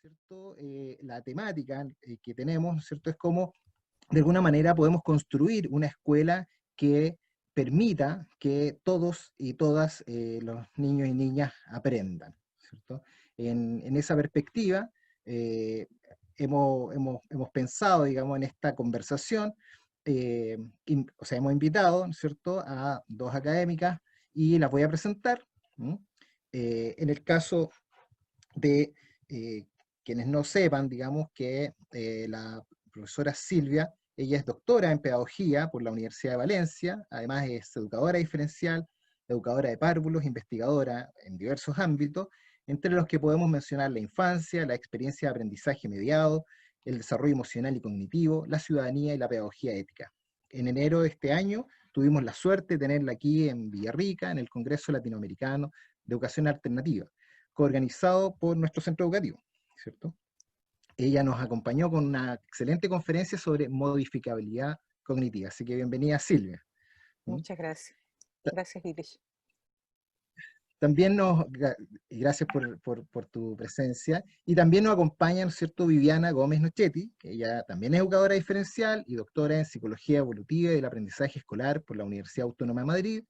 ¿cierto? La temática que tenemos, ¿cierto? Es cómo de alguna manera podemos construir una escuela que permita que todos y todas los niños y niñas aprendan, ¿cierto? En esa perspectiva, eh, hemos pensado, digamos, en esta conversación, o sea, hemos invitado, ¿no es cierto?, a dos académicas y las voy a presentar. ¿Mm? En el caso de quienes no sepan, digamos que la profesora Silvia, ella es doctora en pedagogía por la Universidad de Valencia, además es educadora diferencial, educadora de párvulos, investigadora en diversos ámbitos, entre los que podemos mencionar la infancia, la experiencia de aprendizaje mediado, el desarrollo emocional y cognitivo, la ciudadanía y la pedagogía ética. En enero de este año tuvimos la suerte de tenerla aquí en Villarrica, en el Congreso Latinoamericano de Educación Alternativa, coorganizado por nuestro centro educativo, ¿cierto? Ella nos acompañó con una excelente conferencia sobre modificabilidad cognitiva. Así que bienvenida, Silvia. ¿Mm? Muchas gracias. Gracias, Irish. También gracias por tu presencia, y también nos acompaña, ¿no es cierto?, Viviana Gómez Nochetti, que ella también es educadora diferencial y doctora en Psicología Evolutiva y del Aprendizaje Escolar por la Universidad Autónoma de Madrid.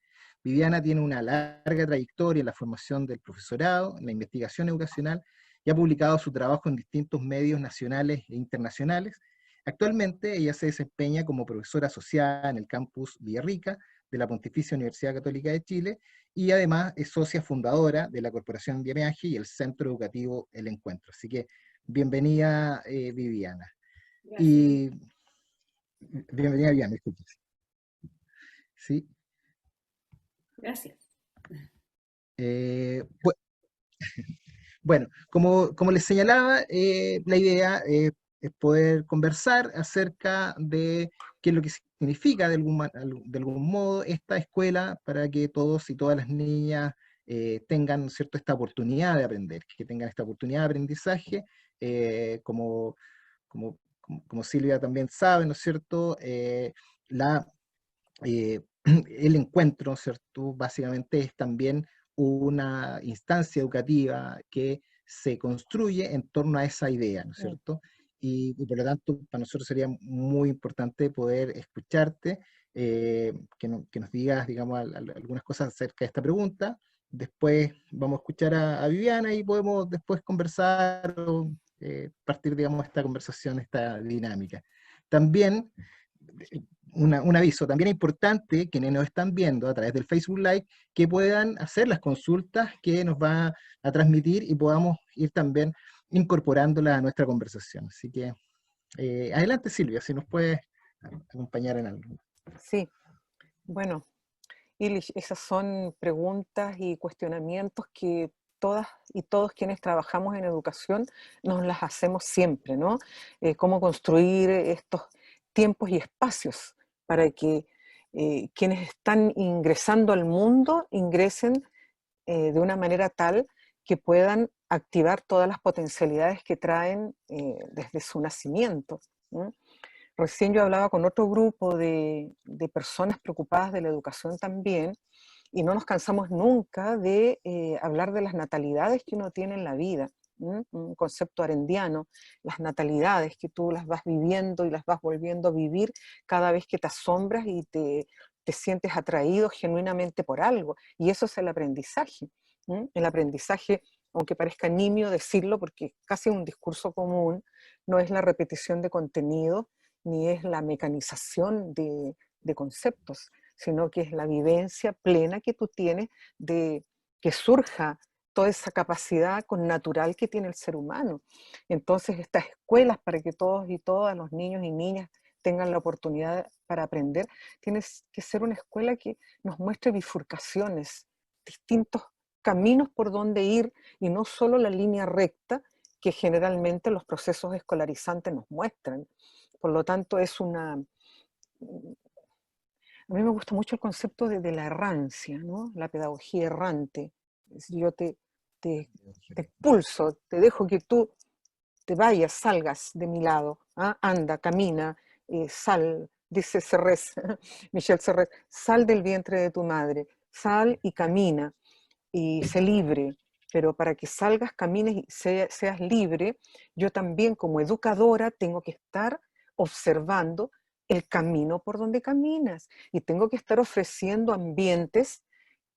Viviana tiene una larga trayectoria en la formación del profesorado, en la investigación educacional, y ha publicado su trabajo en distintos medios nacionales e internacionales. Actualmente ella se desempeña como profesora asociada en el campus Villarrica de la Pontificia Universidad Católica de Chile, y además es socia fundadora de la Corporación Viameaje y el Centro Educativo El Encuentro. Así que bienvenida, Viviana. Gracias. Y bienvenida, Viviana, disculpe. ¿Sí? Gracias. Bueno, como les señalaba, la idea es poder conversar acerca de qué es lo que significa de algún modo esta escuela para que todos y todas las niñas tengan, ¿cierto?, esta oportunidad de aprender, que tengan esta oportunidad de aprendizaje, como, como Silvia también sabe, ¿no es cierto?, el encuentro, ¿cierto?, básicamente es también una instancia educativa que se construye en torno a esa idea, ¿no es cierto? Y por lo tanto, para nosotros sería muy importante poder escucharte, que nos digas, digamos, algunas cosas acerca de esta pregunta. Después vamos a escuchar a Viviana y podemos después conversar o partir, digamos, esta conversación, esta dinámica. También un aviso, también es importante quienes nos están viendo a través del Facebook Live que puedan hacer las consultas que nos va a transmitir y podamos ir también incorporándolas a nuestra conversación. Así que adelante, Silvia, si nos puedes acompañar en algo. Sí, bueno, Ilish, esas son preguntas y cuestionamientos que todas y todos quienes trabajamos en educación nos las hacemos siempre, ¿no? Cómo construir estos tiempos y espacios para que quienes están ingresando al mundo ingresen de una manera tal que puedan activar todas las potencialidades que traen desde su nacimiento, ¿no? Recién yo hablaba con otro grupo de personas preocupadas de la educación también, y no nos cansamos nunca de hablar de las natalidades que uno tiene en la vida, ¿no? Un concepto arendiano, las natalidades que tú las vas viviendo y las vas volviendo a vivir cada vez que te asombras y te sientes atraído genuinamente por algo, y eso es el aprendizaje, ¿no? El aprendizaje, aunque parezca nimio decirlo, porque casi es un discurso común, no es la repetición de contenido, ni es la mecanización de conceptos, sino que es la vivencia plena que tú tienes de que surja toda esa capacidad connatural que tiene el ser humano. Entonces, estas escuelas para que todos y todas los niños y niñas tengan la oportunidad para aprender, tiene que ser una escuela que nos muestre bifurcaciones, distintos caminos por donde ir, y no solo la línea recta que generalmente los procesos escolarizantes nos muestran. Por lo tanto, a mí me gusta mucho el concepto de la errancia, ¿no? La pedagogía errante. Es decir, yo te expulso, te dejo que tú te vayas, salgas de mi lado, ¿ah? Anda, camina, sal, dice Serres, Michel Serres, sal del vientre de tu madre, sal y camina, y sé libre, pero para que salgas, camines y seas libre, yo también como educadora tengo que estar observando el camino por donde caminas y tengo que estar ofreciendo ambientes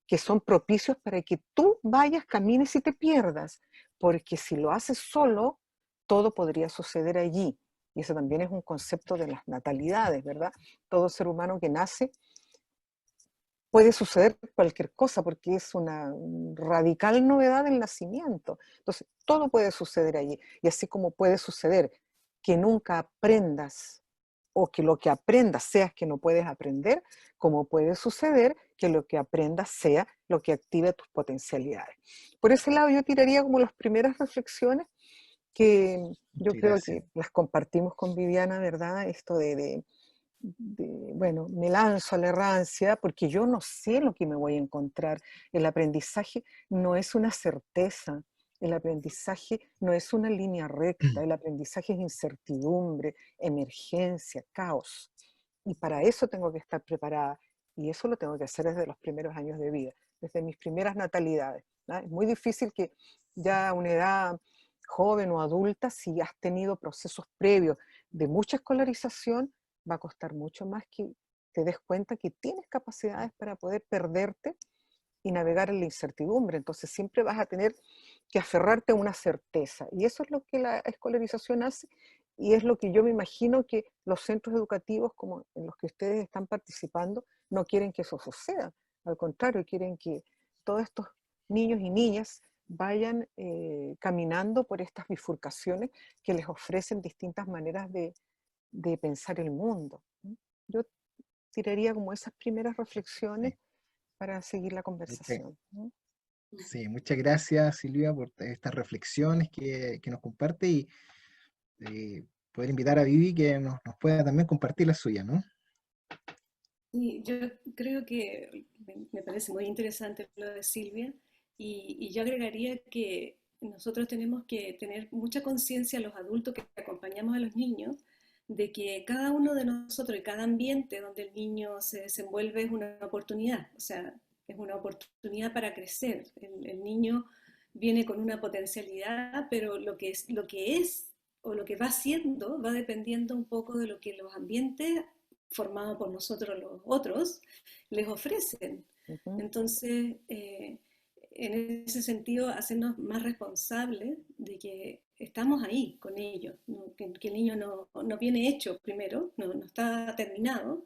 que son propicios para que tú vayas, camines y te pierdas, porque si lo haces solo, todo podría suceder allí. Y eso también es un concepto de las natalidades, ¿verdad? Todo ser humano que nace puede suceder cualquier cosa porque es una radical novedad del nacimiento. Entonces, todo puede suceder allí. Y así como puede suceder que nunca aprendas o que lo que aprendas seas que no puedes aprender, como puede suceder que lo que aprendas sea lo que active tus potencialidades. Por ese lado yo tiraría como las primeras reflexiones que yo Muchas creo gracias. que las compartimos con Viviana, ¿verdad? Esto bueno, me lanzo a la errancia porque yo no sé lo que me voy a encontrar. El aprendizaje no es una certeza, el aprendizaje no es una línea recta, el aprendizaje es incertidumbre, emergencia, caos. Y para eso tengo que estar preparada. Y eso lo tengo que hacer desde los primeros años de vida, desde mis primeras natalidades, ¿no? Es muy difícil que ya a una edad joven o adulta, si has tenido procesos previos de mucha escolarización, va a costar mucho más que te des cuenta que tienes capacidades para poder perderte y navegar en la incertidumbre. Entonces siempre vas a tener que aferrarte a una certeza. Y eso es lo que la escolarización hace y es lo que yo me imagino que los centros educativos como en los que ustedes están participando no quieren que eso suceda. Al contrario, quieren que todos estos niños y niñas vayan caminando por estas bifurcaciones que les ofrecen distintas maneras de pensar el mundo. Yo tiraría como esas primeras reflexiones Sí, para seguir la muchas, conversación. sí, muchas gracias, Silvia, por estas reflexiones que nos comparte y poder invitar a Vivi que nos pueda también compartir la suya, ¿no? Y yo creo que me parece muy interesante lo de Silvia y yo agregaría que nosotros tenemos que tener mucha conciencia los adultos que acompañamos a los niños de que cada uno de nosotros y cada ambiente donde el niño se desenvuelve es una oportunidad, o sea, es una oportunidad para crecer. El niño viene con una potencialidad, pero lo que es o lo que va haciendo va dependiendo un poco de lo que los ambientes formados por nosotros los otros les ofrecen. Ujú. Entonces, en ese sentido, hacernos más responsables de que estamos ahí con ellos, ¿no? Que el niño no viene hecho primero, no está terminado,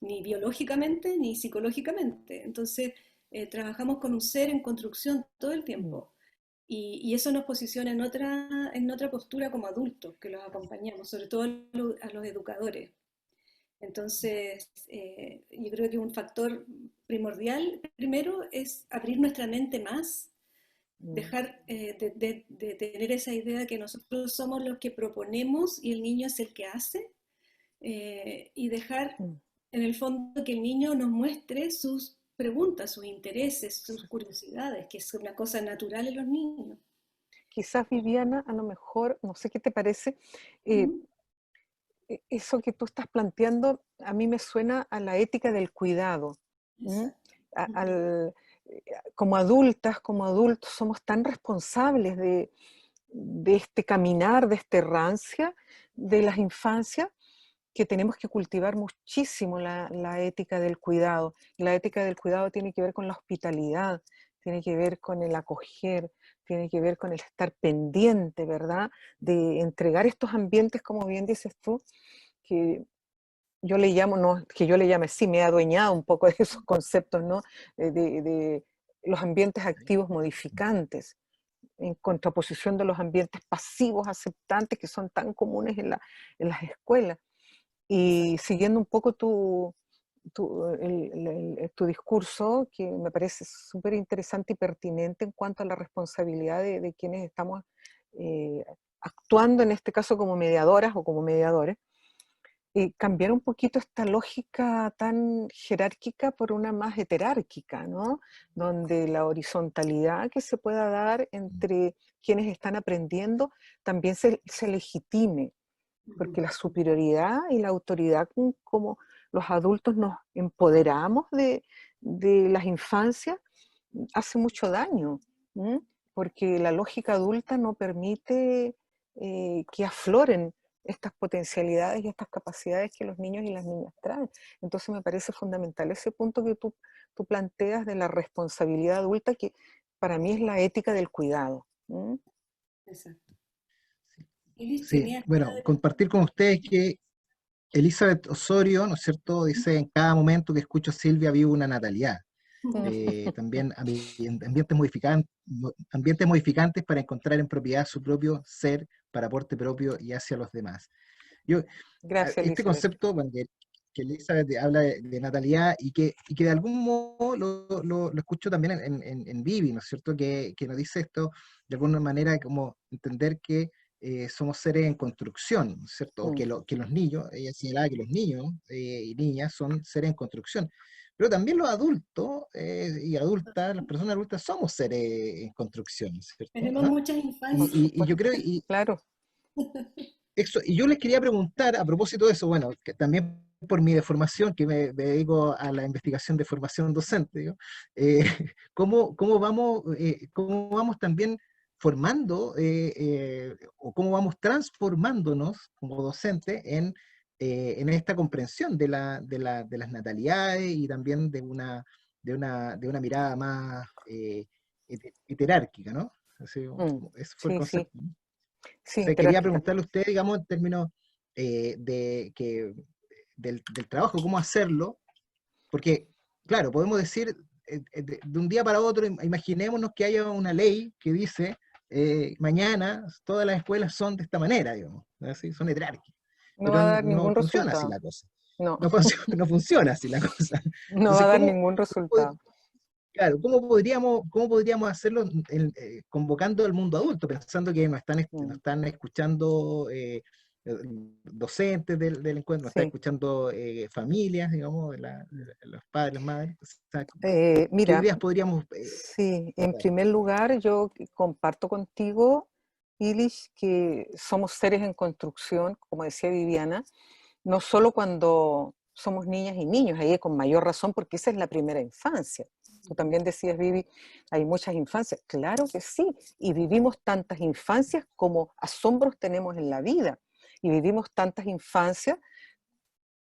ni biológicamente ni psicológicamente. Entonces, trabajamos con un ser en construcción todo el Mm. tiempo. Y eso nos posiciona en otra postura como adultos que los acompañamos, sobre todo a los educadores. Entonces, yo creo que un factor primordial, primero, es abrir nuestra mente más, Mm. dejar de tener esa idea de que nosotros somos los que proponemos y el niño es el que hace, y dejar Mm. en el fondo que el niño nos muestre sus preguntas, sus intereses, sus curiosidades, que es una cosa natural en los niños. Quizás Viviana, a lo mejor, no sé qué te parece, eh, ¿Mm? eso que tú estás planteando a mí me suena a la ética del cuidado. ¿M? Exacto. A- Ujú. al- Como adultas, como adultos, somos tan responsables de este caminar, de esta errancia de las infancias, que tenemos que cultivar muchísimo la ética del cuidado. La ética del cuidado tiene que ver con la hospitalidad, tiene que ver con el acoger, tiene que ver con el estar pendiente, ¿verdad? De entregar estos ambientes, como bien dices tú, que yo le llamo, no, que yo le llame, sí, me he adueñado un poco de esos conceptos, ¿no? De los ambientes activos modificantes, en contraposición de los ambientes pasivos aceptantes que son tan comunes en las escuelas. Y Exacto. siguiendo un poco tu discurso, que me parece súper interesante y pertinente en cuanto a la responsabilidad de quienes estamos eh, actuando, en este caso como mediadoras o como mediadores, cambiar un poquito esta lógica tan jerárquica por una más heterárquica, ¿no? Donde la horizontalidad que se pueda dar entre quienes están aprendiendo también se legitime, porque Ujú. la superioridad y la autoridad como los adultos nos empoderamos de las infancias hace mucho daño. ¿m? Porque la lógica adulta no permite que afloren estas potencialidades y estas capacidades que los niños y las niñas traen. Entonces me parece fundamental ese punto que tú planteas de la responsabilidad adulta, que para mí es la ética del cuidado. ¿M? Exacto. Iris Sí, tenía... bueno, compartir con ustedes que Elizabeth Osorio, ¿no es cierto?, dice, en cada momento que escucho a Silvia vivo una natalidad. También ambientes modificantes para encontrar en propiedad su propio ser para aporte propio y hacia los demás. Yo, Gracias, este Elizabeth. concepto, bueno, que Elizabeth habla de natalidad y que de algún modo lo escucho también en Vivi, ¿no es cierto?, que nos dice esto de alguna manera como entender que somos seres en construcción, ¿no es cierto? O Mm. que los niños, ella señalaba que los niños y niñas son seres en construcción. Pero también los adultos y adultas, las personas adultas somos seres en construcción, ¿cierto? Tenemos ¿Ah? muchas Por infancias. Y yo supuesto, creo, claro. y yo les quería preguntar a propósito de eso, bueno, que también por mi deformación, que me dedico a la investigación de formación docente, digo, eh, cómo vamos también formando o cómo vamos transformándonos como docentes en esta comprensión de las natalidades y también de una mirada más heterárquica, ¿no? Así, Mm. ese fue el Sí, sí, concepto, ¿no? sí, Sea, quería jerárquica. preguntarle a usted, digamos, en términos del trabajo, cómo hacerlo, porque, claro, podemos decir de un día para otro, imaginémonos que haya una ley que dice, mañana todas las escuelas son de esta manera, digamos, ¿así? Son heterárquicas, No pero va a dar no ningún funciona así resultado. la cosa. No, No funciona así la cosa. no va Entonces, a dar ningún resultado. claro, ¿cómo podríamos hacerlo convocando al mundo adulto, pensando que nos Mm. están escuchando eh, docentes del encuentro, nos están Sí. escuchando familias, digamos, los padres, las madres? O sea, ¿qué Mira, ideas podríamos sí, en dar? primer lugar, yo comparto contigo, Ilish, que somos seres en construcción, como decía Viviana, no solo cuando somos niñas y niños, ahí con mayor razón, porque esa es la primera infancia. Tú también decías, Vivi, hay muchas infancias. Claro que sí, y vivimos tantas infancias como asombros tenemos en la vida, y vivimos tantas infancias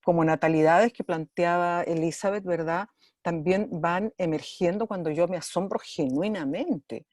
como natalidades que planteaba Elizabeth, ¿verdad? También van emergiendo cuando yo me asombro genuinamente,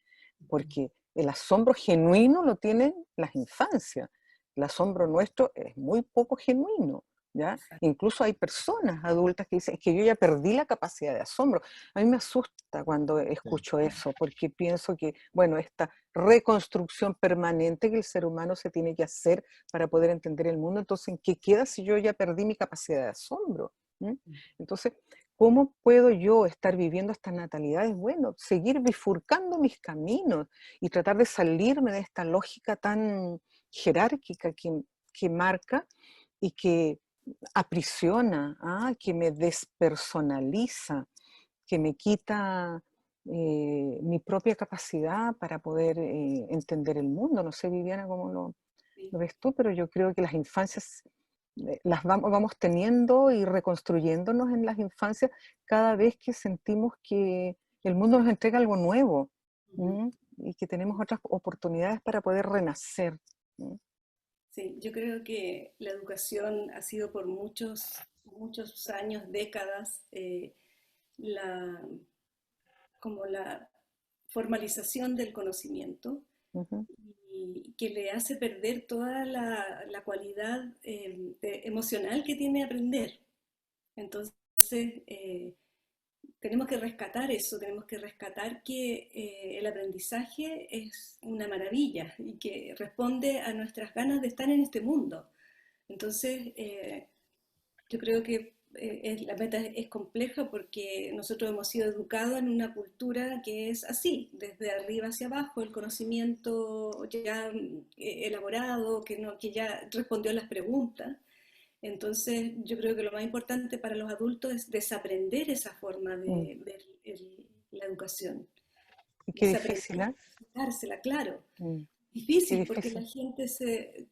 porque el asombro genuino lo tienen las infancias. El asombro nuestro es muy poco genuino, ¿ya? Exacto. Incluso hay personas adultas que dicen, es que yo ya perdí la capacidad de asombro. A mí me asusta cuando Sí, escucho eso, porque pienso que, bueno, esta reconstrucción permanente que el ser humano se tiene que hacer para poder entender el mundo, entonces, ¿en qué queda si yo ya perdí mi capacidad de asombro? ¿Mm? Entonces, ¿cómo puedo yo estar viviendo estas natalidades? Bueno, seguir bifurcando mis caminos y tratar de salirme de esta lógica tan jerárquica que marca y que aprisiona, que me despersonaliza, que me quita mi propia capacidad para poder entender el mundo. No sé, Viviana, cómo Sí. lo ves tú, pero yo creo que las infancias las vamos teniendo y reconstruyéndonos en las infancias cada vez que sentimos que el mundo nos entrega algo nuevo. Ujú. ¿M? Y que tenemos otras oportunidades para poder renacer. ¿M? Sí, yo creo que la educación ha sido por muchos, muchos años, décadas, la, como la formalización del conocimiento Ujú. y que le hace perder toda la cualidad emocional que tiene aprender. Entonces, eh, tenemos que rescatar eso, tenemos que rescatar que el aprendizaje es una maravilla y que responde a nuestras ganas de estar en este mundo. Entonces, yo creo que la meta es compleja porque nosotros hemos sido educados en una cultura que es así, desde arriba hacia abajo, el conocimiento ya elaborado, que ya respondió a las preguntas. Entonces, yo creo que lo más importante para los adultos es desaprender esa forma Mm. de ver la educación. Y qué difícil, Desaprender, ¿eh? dársela, claro. Mm. Qué Difícil porque la difícil. gente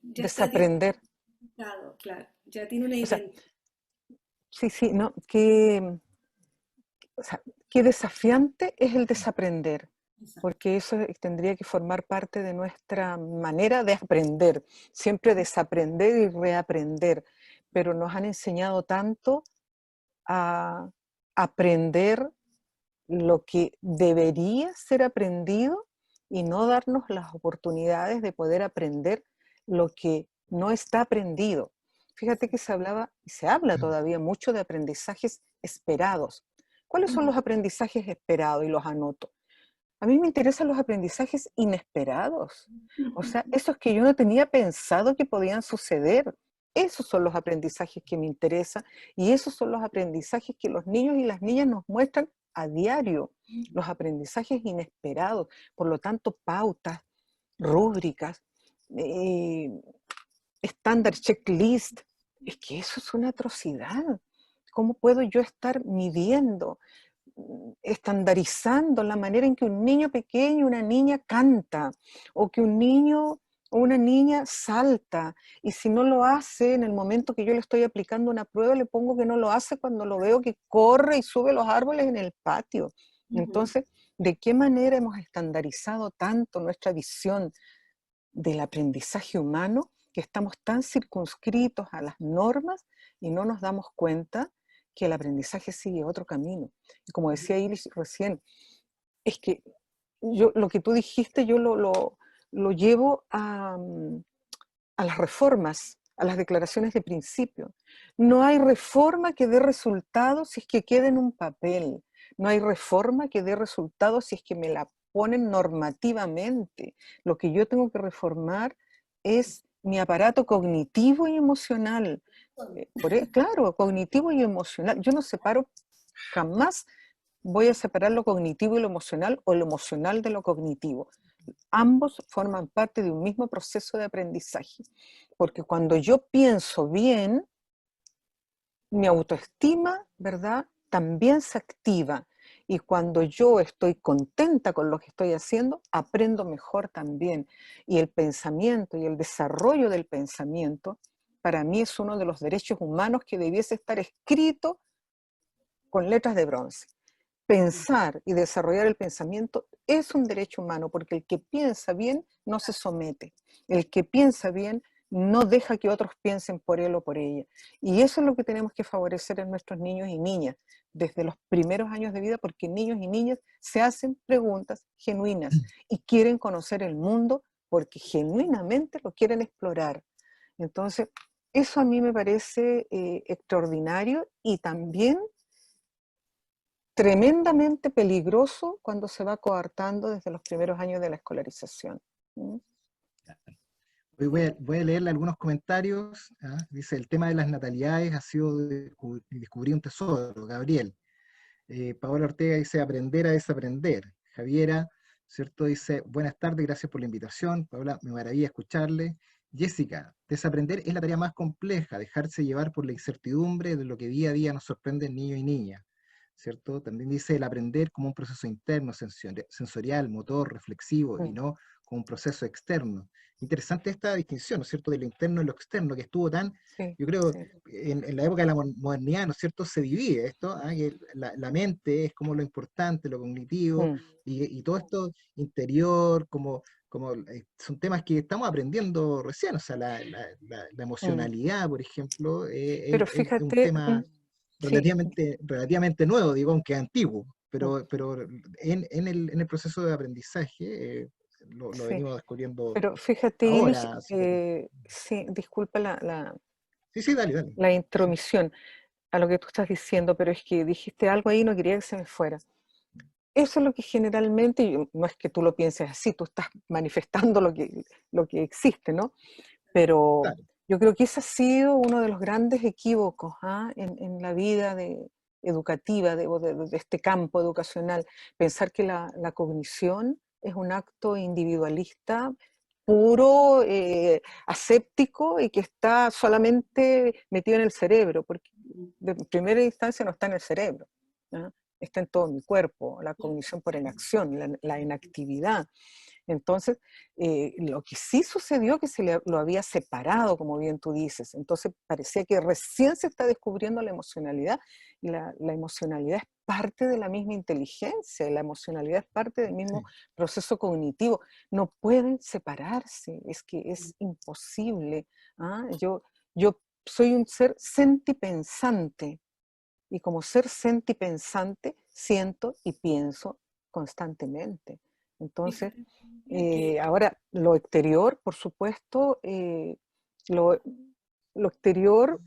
ya está Desaprender. identificado, claro, ya tiene una O sea, identidad. sí, sí, no, o sea, qué desafiante es el desaprender. Exacto. porque eso tendría que formar parte de nuestra manera de aprender, siempre desaprender y reaprender, pero nos han enseñado tanto a aprender lo que debería ser aprendido y no darnos las oportunidades de poder aprender lo que no está aprendido. Fíjate que se hablaba y se habla todavía mucho de aprendizajes esperados. ¿Cuáles son los aprendizajes esperados? Y los anoto. A mí me interesan los aprendizajes inesperados. O sea, esos que yo no tenía pensado que podían suceder. Esos son los aprendizajes que me interesan y esos son los aprendizajes que los niños y las niñas nos muestran a diario. Los aprendizajes inesperados. Por lo tanto, pautas, rúbricas, eh, estándar, checklist. Es que eso es una atrocidad. ¿Cómo puedo yo estar midiendo, estandarizando la manera en que un niño pequeño, una niña canta, o que un niño o una niña salta, y si no lo hace en el momento que yo le estoy aplicando una prueba, le pongo que no lo hace cuando lo veo que corre y sube los árboles en el patio? Entonces, ¿de qué manera hemos estandarizado tanto nuestra visión del aprendizaje humano que estamos tan circunscritos a las normas y no nos damos cuenta que el aprendizaje sigue otro camino? Y como decía Iris recién, es que yo, lo que tú dijiste, yo lo llevo a las reformas, a las declaraciones de principio. No hay reforma que dé resultados si es que queda en un papel. No hay reforma que dé resultados si es que me la ponen normativamente. Lo que yo tengo que reformar es mi aparato cognitivo y emocional. Claro, cognitivo y emocional. Yo no separo, jamás voy a separar lo cognitivo y lo emocional o lo emocional de lo cognitivo. Ambos forman parte de un mismo proceso de aprendizaje, porque cuando yo pienso bien, mi autoestima, ¿verdad?, también se activa. Y cuando yo estoy contenta con lo que estoy haciendo, aprendo mejor también. Y el pensamiento y el desarrollo del pensamiento, para mí es uno de los derechos humanos que debiese estar escrito con letras de bronce. Pensar y desarrollar el pensamiento es un derecho humano, porque el que piensa bien no se somete. El que piensa bien no deja que otros piensen por él o por ella. Y eso es lo que tenemos que favorecer en nuestros niños y niñas desde los primeros años de vida, porque niños y niñas se hacen preguntas genuinas y quieren conocer el mundo porque genuinamente lo quieren explorar. Entonces, eso a mí me parece extraordinario y también tremendamente peligroso cuando se va coartando desde los primeros años de la escolarización. ¿Mm? Hoy voy a leerle algunos comentarios. Dice, el tema de las natalidades ha sido descubrir un tesoro, Gabriel. Paola Ortega dice, aprender a desaprender. Javiera, ¿cierto? Dice, buenas tardes, gracias por la invitación. Paola, me maravilla escucharle. Jessica, desaprender es la tarea más compleja, dejarse llevar por la incertidumbre de lo que día a día nos sorprende en niños y niñas, ¿cierto? También dice el aprender como un proceso interno, sensorial, motor, reflexivo, y no como un proceso externo. Interesante esta distinción, ¿no es cierto?, de lo interno y lo externo, que estuvo tan, Sí, yo creo, sí. en la época de la modernidad, ¿no es cierto?, se divide esto, que la mente es como lo importante, lo cognitivo, Mm, y todo esto interior, como son temas que estamos aprendiendo recién, o sea, la mm. emocionalidad, por ejemplo, Pero es un fíjate, tema sí, relativamente nuevo, digo, aunque antiguo, mm, pero en el proceso de aprendizaje lo sí. venimos descubriendo Pero fíjate, Ilish, ahora. Así que, sí, disculpa sí, sí, dale, dale. la Sí. intromisión a lo que tú estás diciendo, pero es que dijiste algo ahí y no quería que se me fuera. Eso es lo que generalmente, y no es que tú lo pienses así, tú estás manifestando lo que existe, ¿no? Pero Claro. yo creo que ese ha sido uno de los grandes equívocos en la vida educativa de este campo educacional. Pensar que la cognición es un acto individualista puro, aséptico y que está solamente metido en el cerebro, porque de primera instancia no está en el cerebro, ¿no? está en todo mi cuerpo, la cognición por inacción, la inactividad. Entonces, lo que sí sucedió que lo había separado, como bien tú dices. Entonces, parecía que recién se está descubriendo la emocionalidad, y la emocionalidad es parte de la misma inteligencia, y la emocionalidad es parte del mismo proceso cognitivo. No pueden separarse, es que es imposible. ¿Ah? Yo soy un ser sentipensante, y como ser sentipensante, siento y pienso constantemente. Entonces, Fíjate que ahora, lo exterior, por supuesto, lo, lo exterior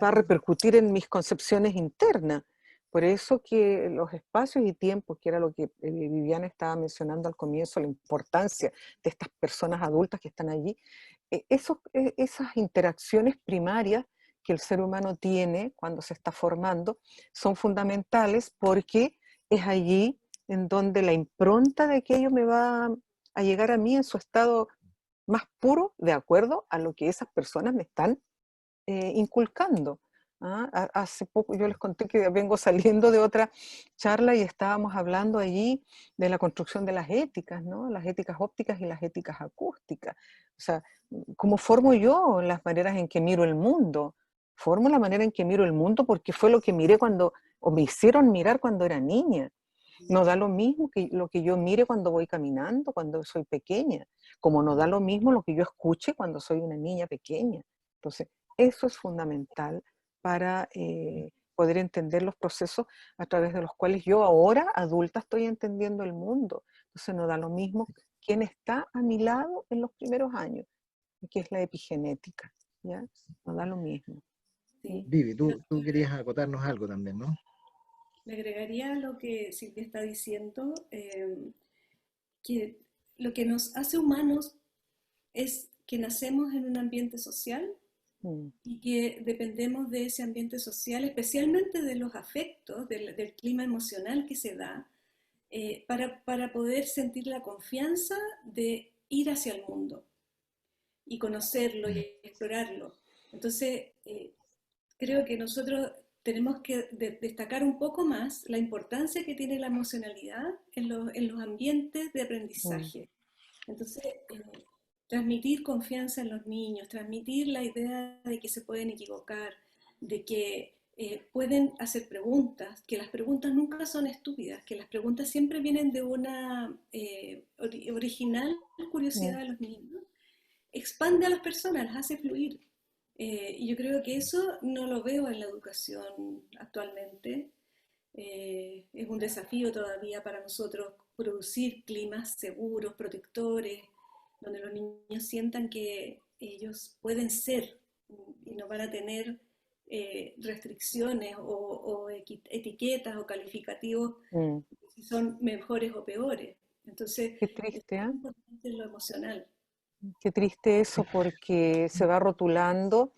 va a repercutir en mis concepciones internas. Por eso que los espacios y tiempos, que era lo que Viviana estaba mencionando al comienzo, la importancia de estas personas adultas que están allí, esas interacciones primarias que el ser humano tiene cuando se está formando son fundamentales, porque es allí en donde la impronta de aquello me va a llegar a mí en su estado más puro, de acuerdo a lo que esas personas me están inculcando. ¿Ah? Hace poco yo les conté que vengo saliendo de otra charla y estábamos hablando allí de la construcción de las éticas, ¿no? Las éticas ópticas y las éticas acústicas. O sea, ¿cómo formo yo las maneras en que miro el mundo? Formo la manera en que miro el mundo porque fue lo que miré o me hicieron mirar cuando era niña. No da lo mismo que lo que yo mire cuando voy caminando, cuando soy pequeña, como no da lo mismo lo que yo escuche cuando soy una niña pequeña. Entonces, eso es fundamental para poder entender los procesos a través de los cuales yo ahora, adulta, estoy entendiendo el mundo. Entonces, no da lo mismo quién está a mi lado en los primeros años, que es la epigenética, ¿ya? No da lo mismo. ¿Sí? sí, Vivi, yo tú querías acotarnos algo también, ¿no? le agregaría a lo que Silvia está diciendo, que lo que nos hace humanos es que nacemos en un ambiente social Mm, y que dependemos de ese ambiente social, especialmente de los afectos, del clima emocional que se da, para poder sentir la confianza de ir hacia el mundo y conocerlo y Mm, explorarlo. Entonces, creo que nosotros tenemos que destacar un poco más la importancia que tiene la emocionalidad en los ambientes de mm, aprendizaje. Entonces, transmitir confianza en los niños, transmitir la idea de que se pueden equivocar, de que pueden hacer preguntas, que las preguntas nunca son estúpidas, que las preguntas siempre vienen de una original curiosidad mm. de los niños, expande a las personas, las hace fluir. Y yo creo que eso no lo veo en la educación actualmente. Es un desafío todavía para nosotros producir climas seguros, protectores, donde los niños sientan que ellos pueden ser y no van a tener restricciones o etiquetas o calificativos Mm. si son mejores o peores. Entonces, Qué es triste, muy ¿eh? importante lo emocional. Qué triste eso, porque se va rotulando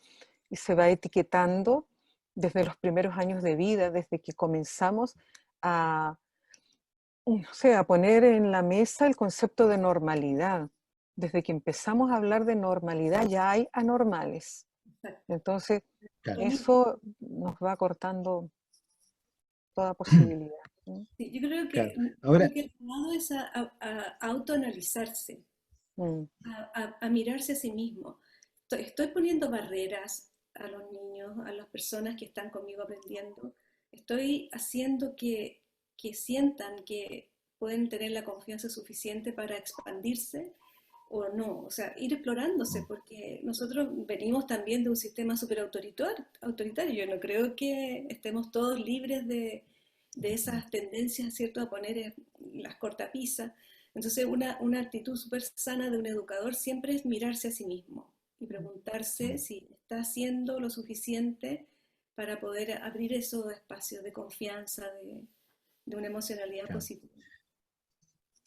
y se va etiquetando desde los primeros años de vida, desde que comenzamos a, no sé, a poner en la mesa el concepto de normalidad. Desde que empezamos a hablar de normalidad ya hay anormales. Exacto. Entonces, claro. eso nos va cortando toda posibilidad. ¿Sí? Sí, Claro. Ahora, creo que el llamado es a autoanalizarse, Mm, a mirarse a sí mismo. Estoy poniendo barreras a los niños, a las personas que están conmigo aprendiendo. Estoy haciendo que sientan que pueden tener la confianza suficiente para expandirse o no. O sea, ir explorándose, porque nosotros venimos también de un sistema súper autoritario. Yo no creo que estemos todos libres de esas tendencias, ¿cierto?, a poner las cortapisas. Entonces, una actitud súper sana de un educador siempre es mirarse a sí mismo y preguntarse si está haciendo lo suficiente para poder abrir esos espacios de confianza, de una emocionalidad claro. positiva.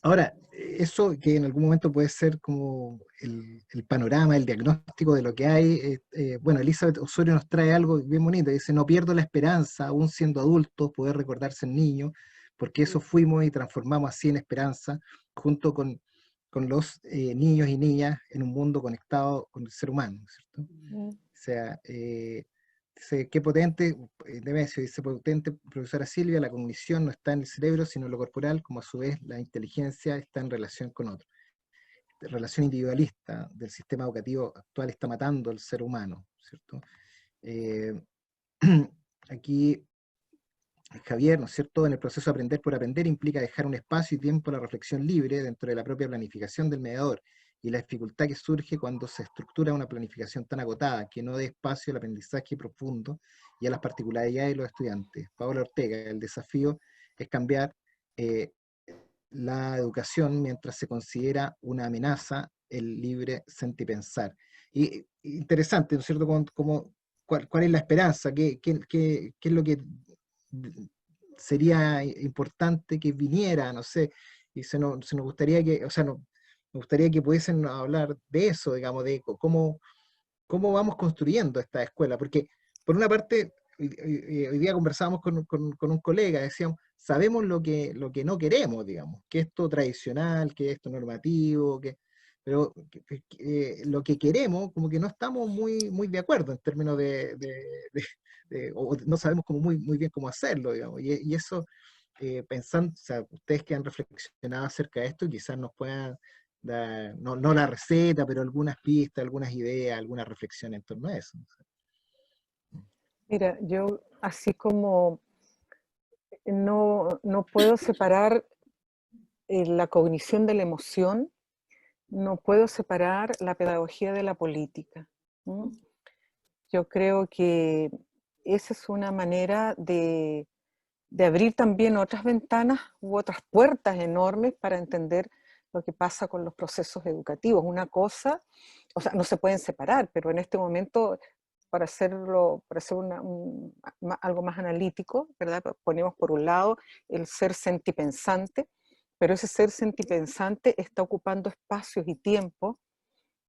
Ahora, eso que en algún momento puede ser como el panorama, el diagnóstico de lo que hay. Bueno, Elizabeth Osorio nos trae algo bien bonito. Dice: no pierdo la esperanza, aún siendo adultos, poder recordarse en niño, porque eso fuimos y transformamos así en esperanza, junto con los niños y niñas en un mundo conectado con el ser humano, ¿cierto? mm, O sea, Dice, qué potente, Nemesio dice, potente profesora Silvia, la cognición no está en el cerebro, sino en lo corporal, como a su vez la inteligencia está en relación con otro. La relación individualista del sistema educativo actual está matando al ser humano, ¿cierto? Eh, aquí Javier, ¿no es cierto?, en el proceso de aprender por aprender implica dejar un espacio y tiempo a la reflexión libre dentro de la propia planificación del mediador y la dificultad que surge cuando se estructura una planificación tan agotada que no dé espacio al aprendizaje profundo y a las particularidades de los estudiantes. Paola Ortega, el desafío es cambiar eh, la educación mientras se considera una amenaza el libre sentipensar. Y interesante, ¿no es cierto?, cuál es la esperanza, qué es lo que sería importante que viniera, no sé, y se nos gustaría que, o sea, no, me gustaría que pudiesen hablar de eso, digamos, de cómo vamos construyendo esta escuela, porque por una parte, hoy día conversábamos con un colega, decíamos, sabemos lo que no queremos, digamos, que esto tradicional, que esto normativo, pero lo que queremos, como que no estamos muy de acuerdo en términos o no sabemos como muy bien cómo hacerlo, digamos, y eso, pensando, o sea, ustedes que han reflexionado acerca de esto, quizás nos puedan dar, no la receta, pero algunas pistas, algunas ideas, alguna reflexión en torno a eso. Mira, yo así como no puedo separar la cognición de la emoción, no puedo separar la pedagogía de la política. ¿Mm? Yo creo que esa es una manera de abrir también otras ventanas u otras puertas enormes para entender lo que pasa con los procesos educativos. Una cosa, o sea, no se pueden separar, pero en este momento, para hacerlo, para hacer algo más analítico, ¿verdad? Ponemos por un lado el ser sentipensante, pero ese ser sentipensante está ocupando espacios y tiempo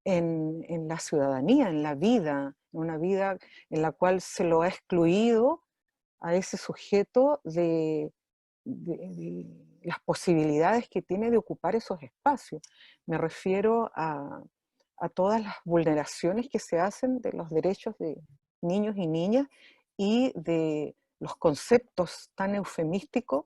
en la ciudadanía, en la vida, en una vida en la cual se lo ha excluido a ese sujeto de las posibilidades que tiene de ocupar esos espacios. Me refiero a todas las vulneraciones que se hacen de los derechos de niños y niñas y de los conceptos tan eufemísticos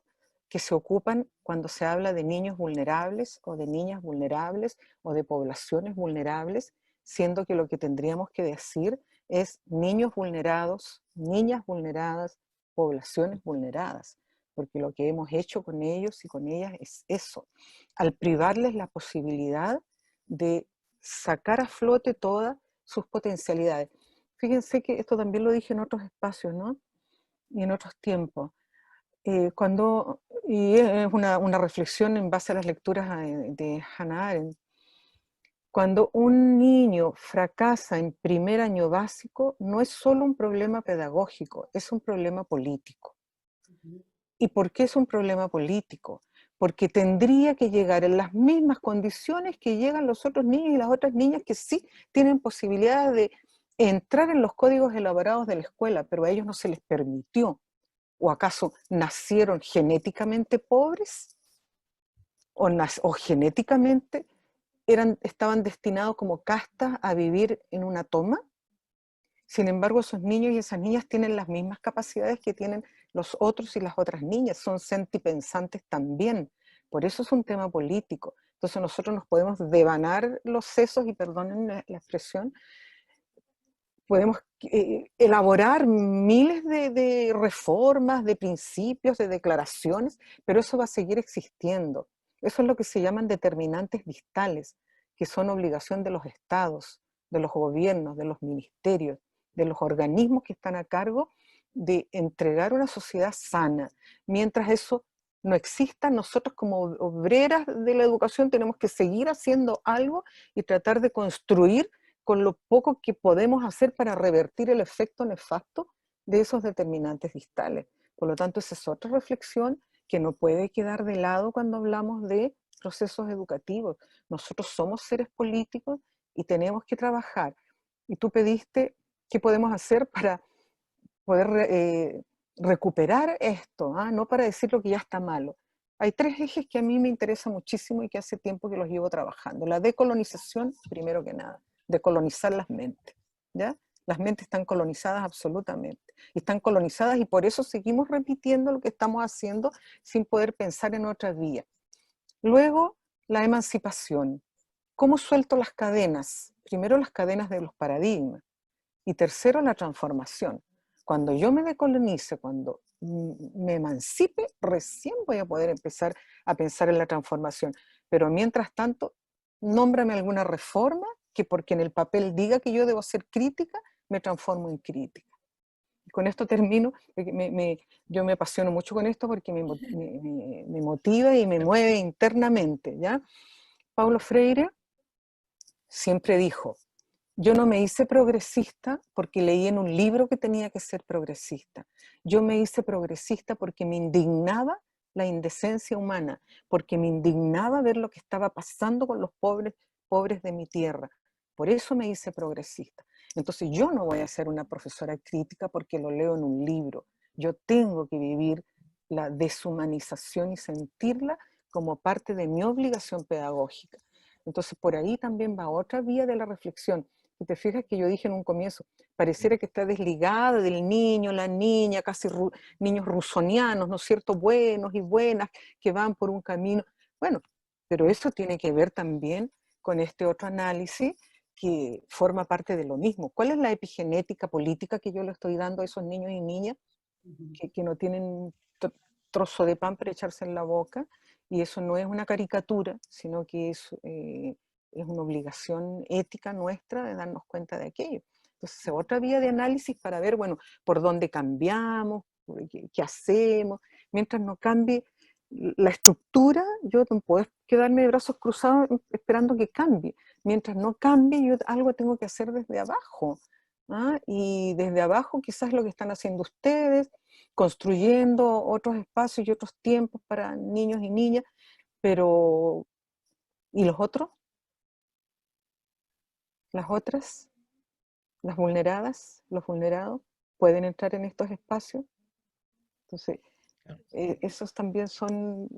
que se ocupan cuando se habla de niños vulnerables o de niñas vulnerables o de poblaciones vulnerables, siendo que lo que tendríamos que decir es niños vulnerados, niñas vulneradas, poblaciones vulneradas, porque lo que hemos hecho con ellos y con ellas es eso, al privarles la posibilidad de sacar a flote todas sus potencialidades. Fíjense que esto también lo dije en otros espacios, ¿no? Y en otros tiempos. Y es una reflexión en base a las lecturas de Hannah Arendt. Cuando un niño fracasa en primer año básico, no es solo un problema pedagógico, es un problema político. ¿Y por qué es un problema político? Porque tendría que llegar en las mismas condiciones que llegan los otros niños y las otras niñas que sí tienen posibilidad de entrar en los códigos elaborados de la escuela, pero a ellos no se les permitió. ¿O acaso nacieron genéticamente pobres? ¿O genéticamente estaban destinados como castas a vivir en una toma? Sin embargo, esos niños y esas niñas tienen las mismas capacidades que tienen los otros y las otras niñas, son sentipensantes también. Por eso es un tema político. Entonces nosotros nos podemos devanar los sesos, y perdonen la expresión, podemos elaborar miles de reformas, de principios, de declaraciones, pero eso va a seguir existiendo. Eso es lo que se llaman determinantes distales, que son obligación de los estados, de los gobiernos, de los ministerios, de los organismos que están a cargo de entregar una sociedad sana. Mientras eso no exista, nosotros como obreras de la educación tenemos que seguir haciendo algo y tratar de construir con lo poco que podemos hacer para revertir el efecto nefasto de esos determinantes distales. Por lo tanto, esa es otra reflexión que no puede quedar de lado cuando hablamos de procesos educativos. Nosotros somos seres políticos y tenemos que trabajar. Y tú pediste qué podemos hacer para poder recuperar esto, no para decir lo que ya está malo. Hay tres ejes que a mí me interesan muchísimo y que hace tiempo que los llevo trabajando. La decolonización, primero que nada, decolonizar las mentes, ¿ya? Las mentes están colonizadas absolutamente. Y están colonizadas y por eso seguimos repitiendo lo que estamos haciendo sin poder pensar en otra vía. Luego, la emancipación. ¿Cómo suelto las cadenas? Primero, las cadenas de los paradigmas. Y tercero, la transformación. Cuando yo me decolonice, cuando me emancipe, recién voy a poder empezar a pensar en la transformación. Pero mientras tanto, nómbrame alguna reforma que porque en el papel diga que yo debo ser crítica, me transformo en crítica. Con esto termino, yo me apasiono mucho con esto porque me motiva y me mueve internamente, ¿ya? Paulo Freire siempre dijo, yo no me hice progresista porque leí en un libro que tenía que ser progresista. Yo me hice progresista porque me indignaba la indecencia humana, porque me indignaba ver lo que estaba pasando con los pobres de mi tierra. Por eso me hice progresista. Entonces yo no voy a ser una profesora crítica porque lo leo en un libro. Yo tengo que vivir la deshumanización y sentirla como parte de mi obligación pedagógica. Entonces por ahí también va otra vía de la reflexión. Si te fijas que yo dije en un comienzo, pareciera que está desligada del niño, la niña, casi niños rusonianos, ¿no es cierto? Buenos y buenas que van por un camino. Bueno, pero eso tiene que ver también con este otro análisis que forma parte de lo mismo. ¿Cuál es la epigenética política que yo le estoy dando a esos niños y niñas que no tienen trozo de pan para echarse en la boca? Y eso no es una caricatura, sino que es una obligación ética nuestra de darnos cuenta de aquello. Entonces, otra vía de análisis para ver, bueno, por dónde cambiamos, qué hacemos. Mientras no cambie la estructura, yo no puedo quedarme de brazos cruzados esperando que cambie. Mientras no cambie, yo algo tengo que hacer desde abajo. ¿Ah? Y desde abajo quizás lo que están haciendo ustedes, construyendo otros espacios y otros tiempos para niños y niñas, pero ¿y los otros? ¿Las otras? ¿Las vulneradas? ¿Los vulnerados? ¿Pueden entrar en estos espacios? Entonces, esos también son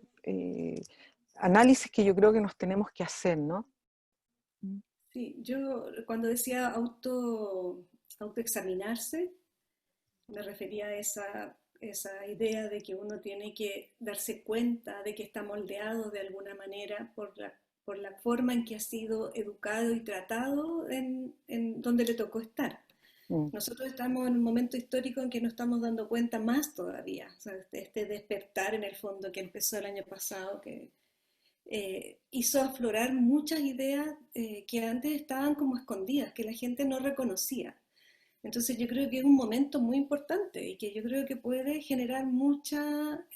análisis que yo creo que nos tenemos que hacer, ¿no? Sí, yo cuando decía autoexaminarse, me refería a esa idea de que uno tiene que darse cuenta de que está moldeado de alguna manera por la forma en que ha sido educado y tratado en donde le tocó estar. Mm. Nosotros estamos en un momento histórico en que nos estamos dando cuenta más todavía, o sea, este despertar en el fondo que empezó el año pasado, que hizo aflorar muchas ideas que antes estaban como escondidas, que la gente no reconocía. Entonces yo creo que es un momento muy importante y que yo creo que puede generar mucha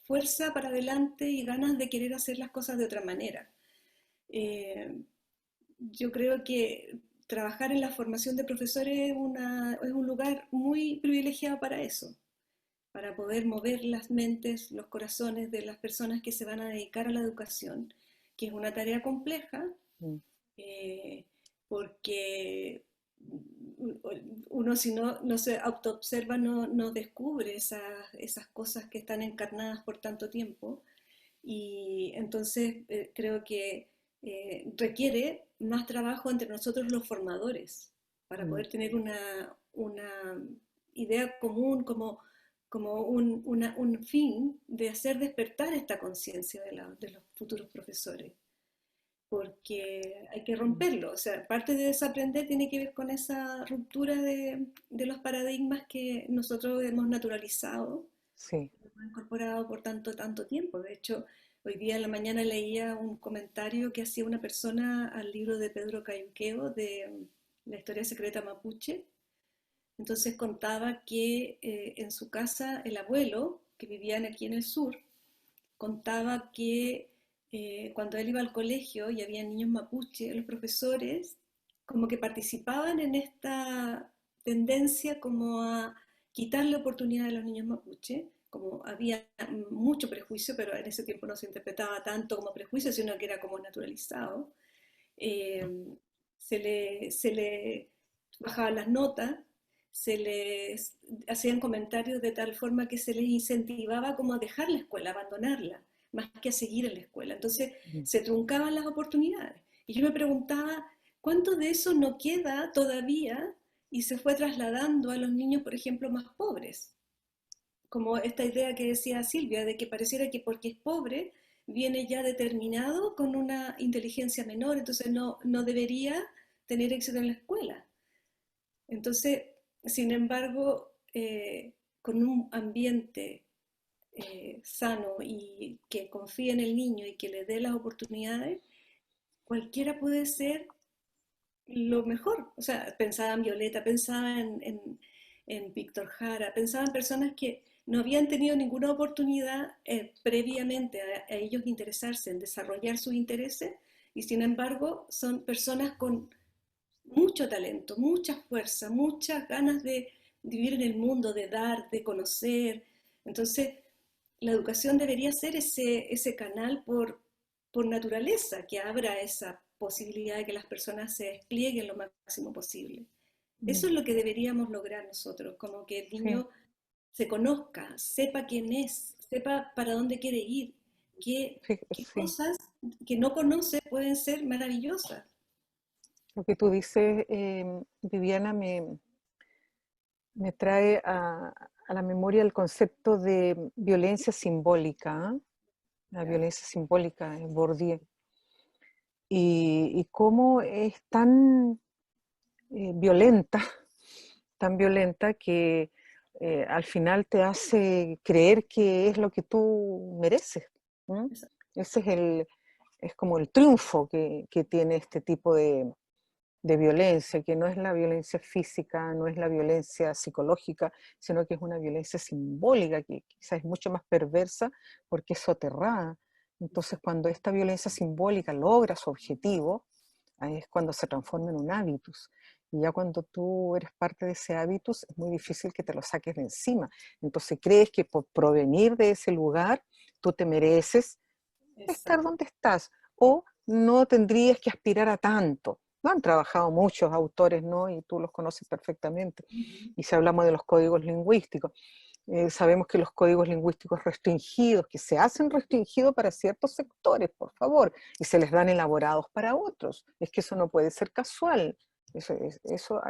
fuerza para adelante y ganas de querer hacer las cosas de otra manera. Eh, yo creo que trabajar en la formación de profesores es un lugar muy privilegiado para eso, para poder mover las mentes, los corazones de las personas que se van a dedicar a la educación, que es una tarea compleja, Mm. porque uno si no se autoobserva no descubre esas cosas que están encarnadas por tanto tiempo. Y entonces creo que requiere más trabajo entre nosotros los formadores para poder tener una idea común como un fin de hacer despertar esta conciencia de los futuros profesores, porque hay que romperlo. O sea, parte de desaprender tiene que ver con esa ruptura de los paradigmas que nosotros hemos naturalizado, Sí. hemos incorporado por tanto tiempo. De hecho, hoy día en la mañana leía un comentario que hacía una persona al libro de Pedro Cayuqueo de La historia secreta mapuche. Entonces contaba que en su casa el abuelo, que vivían aquí en el sur, contaba que cuando él iba al colegio y había niños mapuche, los profesores como que participaban en esta tendencia como a quitarle oportunidad a los niños mapuche, como había mucho prejuicio, pero en ese tiempo no se interpretaba tanto como prejuicio, sino que era como naturalizado. Eh, se le bajaban las notas, se les hacían comentarios de tal forma que se les incentivaba como a dejar la escuela, a abandonarla, más que a seguir en la escuela. Entonces Mm. se truncaban las oportunidades. Y yo me preguntaba, ¿cuánto de eso no queda todavía y se fue trasladando a los niños, por ejemplo, más pobres? Como esta idea que decía Silvia, de que pareciera que porque es pobre, viene ya determinado con una inteligencia menor, entonces no debería tener éxito en la escuela. Entonces, sin embargo, con un ambiente sano y que confíe en el niño y que le dé las oportunidades, cualquiera puede ser lo mejor. O sea, pensaba en Violeta, pensaba en Víctor Jara, pensaba en personas que no habían tenido ninguna oportunidad previamente a ellos interesarse en desarrollar sus intereses y sin embargo son personas con mucho talento, mucha fuerza, muchas ganas de vivir en el mundo, de dar, de conocer. Entonces, la educación debería ser ese canal por naturaleza, que abra esa posibilidad de que las personas se desplieguen lo máximo posible. Eso Mm, es lo que deberíamos lograr nosotros, como que el sí, niño se conozca, sepa quién es, sepa para dónde quiere ir, qué sí. cosas que no conoce pueden ser maravillosas. Lo que tú dices, Viviana, me trae a la memoria el concepto de violencia simbólica, ¿ah? La Ya. violencia simbólica en Bourdieu. Y cómo es tan violenta, tan violenta que al final te hace creer que es lo que tú mereces. ¿Mm? Ese es como el triunfo que tiene este tipo de violencia, que no es la violencia física, no es la violencia psicológica, sino que es una violencia simbólica, que quizás es mucho más perversa porque es soterrada. Entonces, cuando esta violencia simbólica logra su objetivo, ahí es cuando se transforma en un hábitus. Y ya cuando tú eres parte de ese hábitus, es muy difícil que te lo saques de encima. Entonces crees que por provenir de ese lugar, tú te mereces estar Exacto. donde estás o no tendrías que aspirar a tanto. No han trabajado muchos autores, ¿no? Y tú los conoces perfectamente. Ujú. Y si hablamos de los códigos lingüísticos, sabemos que los códigos lingüísticos restringidos, que se hacen restringidos para ciertos sectores, por favor, y se les dan elaborados para otros. Es que eso no puede ser casual. Eso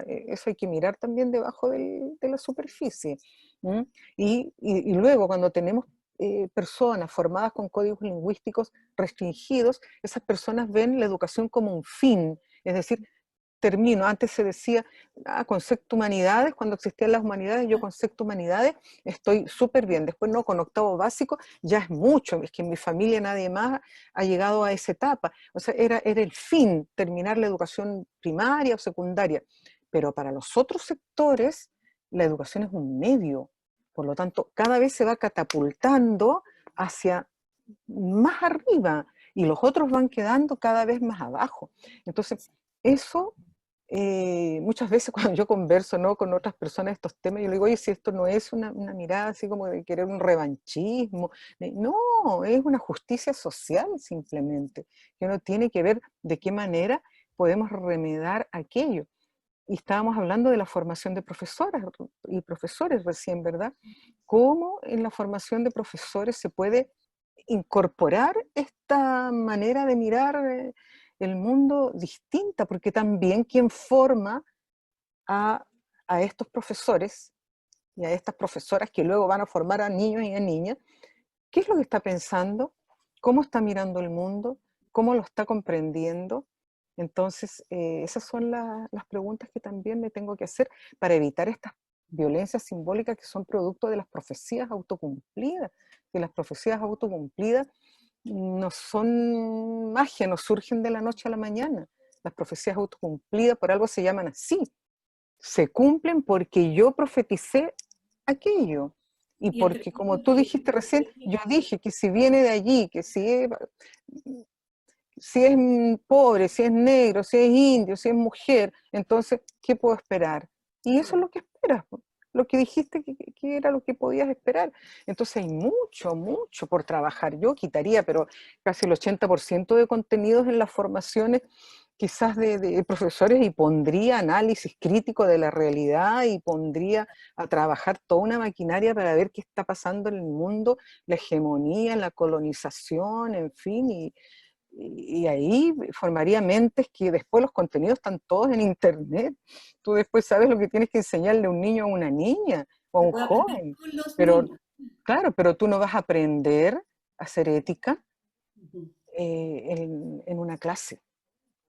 hay que mirar también debajo de la superficie. ¿Mm? Y luego, cuando tenemos personas formadas con códigos lingüísticos restringidos, esas personas ven la educación como un fin, es decir, termino, antes se decía, concepto humanidades, cuando existían las humanidades, yo concepto humanidades, estoy súper bien, después no, con octavo básico ya es mucho, es que en mi familia nadie más ha llegado a esa etapa, o sea, era el fin, terminar la educación primaria o secundaria, pero para los otros sectores la educación es un medio, por lo tanto, cada vez se va catapultando hacia más arriba y los otros van quedando cada vez más abajo. Entonces, eso muchas veces cuando yo converso, ¿no?, con otras personas de estos temas, yo le digo, oye, si esto no es una mirada así como de querer un revanchismo, no, es una justicia social simplemente, que uno tiene que ver de qué manera podemos remediar aquello. Y estábamos hablando de la formación de profesoras y profesores recién, ¿verdad? ¿Cómo en la formación de profesores se puede incorporar esta manera de mirar el mundo distinta? Porque también quien forma a, a estos profesores y a estas profesoras que luego van a formar a niños y a niñas, ¿qué es lo que está pensando? ¿Cómo está mirando el mundo? ¿Cómo lo está comprendiendo? Entonces, esas son las preguntas que también me tengo que hacer para evitar estas violencias simbólicas que son producto de las profecías autocumplidas. Que las profecías autocumplidas no son magia, no surgen de la noche a la mañana. Las profecías autocumplidas por algo se llaman así. Se cumplen porque yo profeticé aquello. Y Y entre porque, como ellos, tú dijiste recién, yo dije que si viene de allí, que si es pobre, si es negro, si es indio, si es mujer, entonces, ¿qué puedo esperar? Y eso es lo que esperas, po. Lo que dijiste que era lo que podías esperar. Entonces hay mucho, mucho por trabajar. Yo quitaría, pero casi el 80% de contenidos en las formaciones quizás de profesores y pondría análisis crítico de la realidad y pondría a trabajar toda una maquinaria para ver qué está pasando en el mundo, la hegemonía, la colonización, en fin, y ahí formaría mentes que después los contenidos están todos en internet. Tú después sabes lo que tienes que enseñarle a un niño o a una niña o a Se un puede aprender joven. con los Pero niños. claro, pero tú no vas a aprender a hacer ética Ujú. en una clase,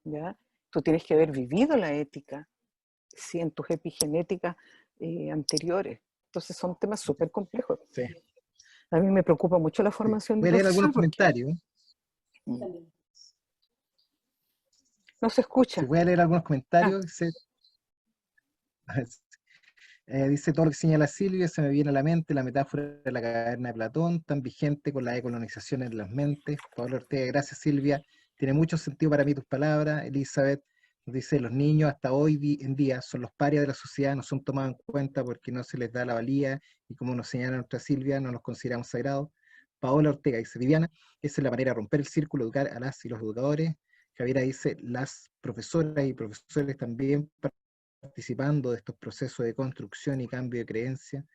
¿ya? Tú tienes que haber vivido la ética, sí, en tus epigenéticas anteriores. Entonces son temas súper complejos. Sí, A mí me preocupa mucho la sí. formación de Voy a leer algunos profesor porque comentarios. También. no se Si escucha. voy a leer algunos Ah, comentarios, dice todo lo que señala Silvia, se me viene a la mente la metáfora de la caverna de Platón, tan vigente con la decolonización en las mentes. Pablo Ortega, gracias Silvia, tiene mucho sentido para mí tus palabras. Elizabeth nos dice, los niños hasta hoy en día son los parias de la sociedad, no son tomados en cuenta porque no se les da la valía y como nos señala nuestra Silvia, no los consideramos sagrados. Paola Ortega dice, Viviana, esa es la manera de romper el círculo, educar a las y los educadores. Javiera dice, las profesoras y profesores también participando de estos procesos de construcción y cambio de creencia.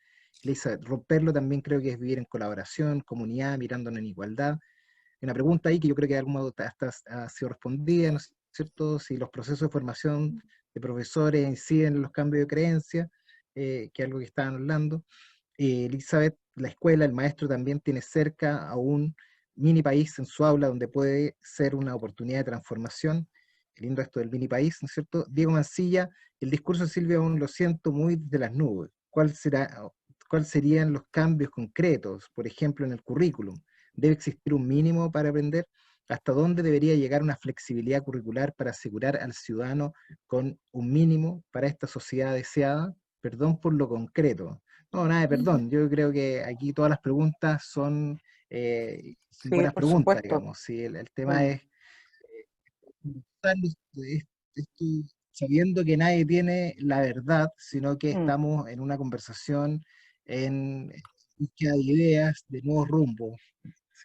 Elizabeth, romperlo también creo que es vivir en colaboración, comunidad, mirándonos en igualdad. Hay una pregunta ahí que yo creo que de algún modo hasta ha sido respondida, ¿no es cierto? Si los procesos de formación de profesores inciden en los cambios de creencia, que es algo que estaban hablando. Elizabeth, la escuela, el maestro también tiene cerca a un mini país en su aula donde puede ser una oportunidad de transformación. Qué lindo esto del mini país, ¿no es cierto? Diego Mancilla, el discurso de Silvia aún lo siento muy de las nubes. ¿Cuál serían los cambios concretos, por ejemplo, en el currículum? ¿Debe existir un mínimo para aprender? ¿Hasta dónde debería llegar una flexibilidad curricular para asegurar al ciudadano con un mínimo para esta sociedad deseada? Perdón por lo concreto. No, nada de perdón. Yo creo que aquí todas las preguntas son sí, buenas por preguntas, supuesto. digamos. Si el tema Mm, es esto sabiendo que nadie tiene la verdad, sino que mm. estamos en una conversación, en búsqueda de ideas, de nuevos rumbos.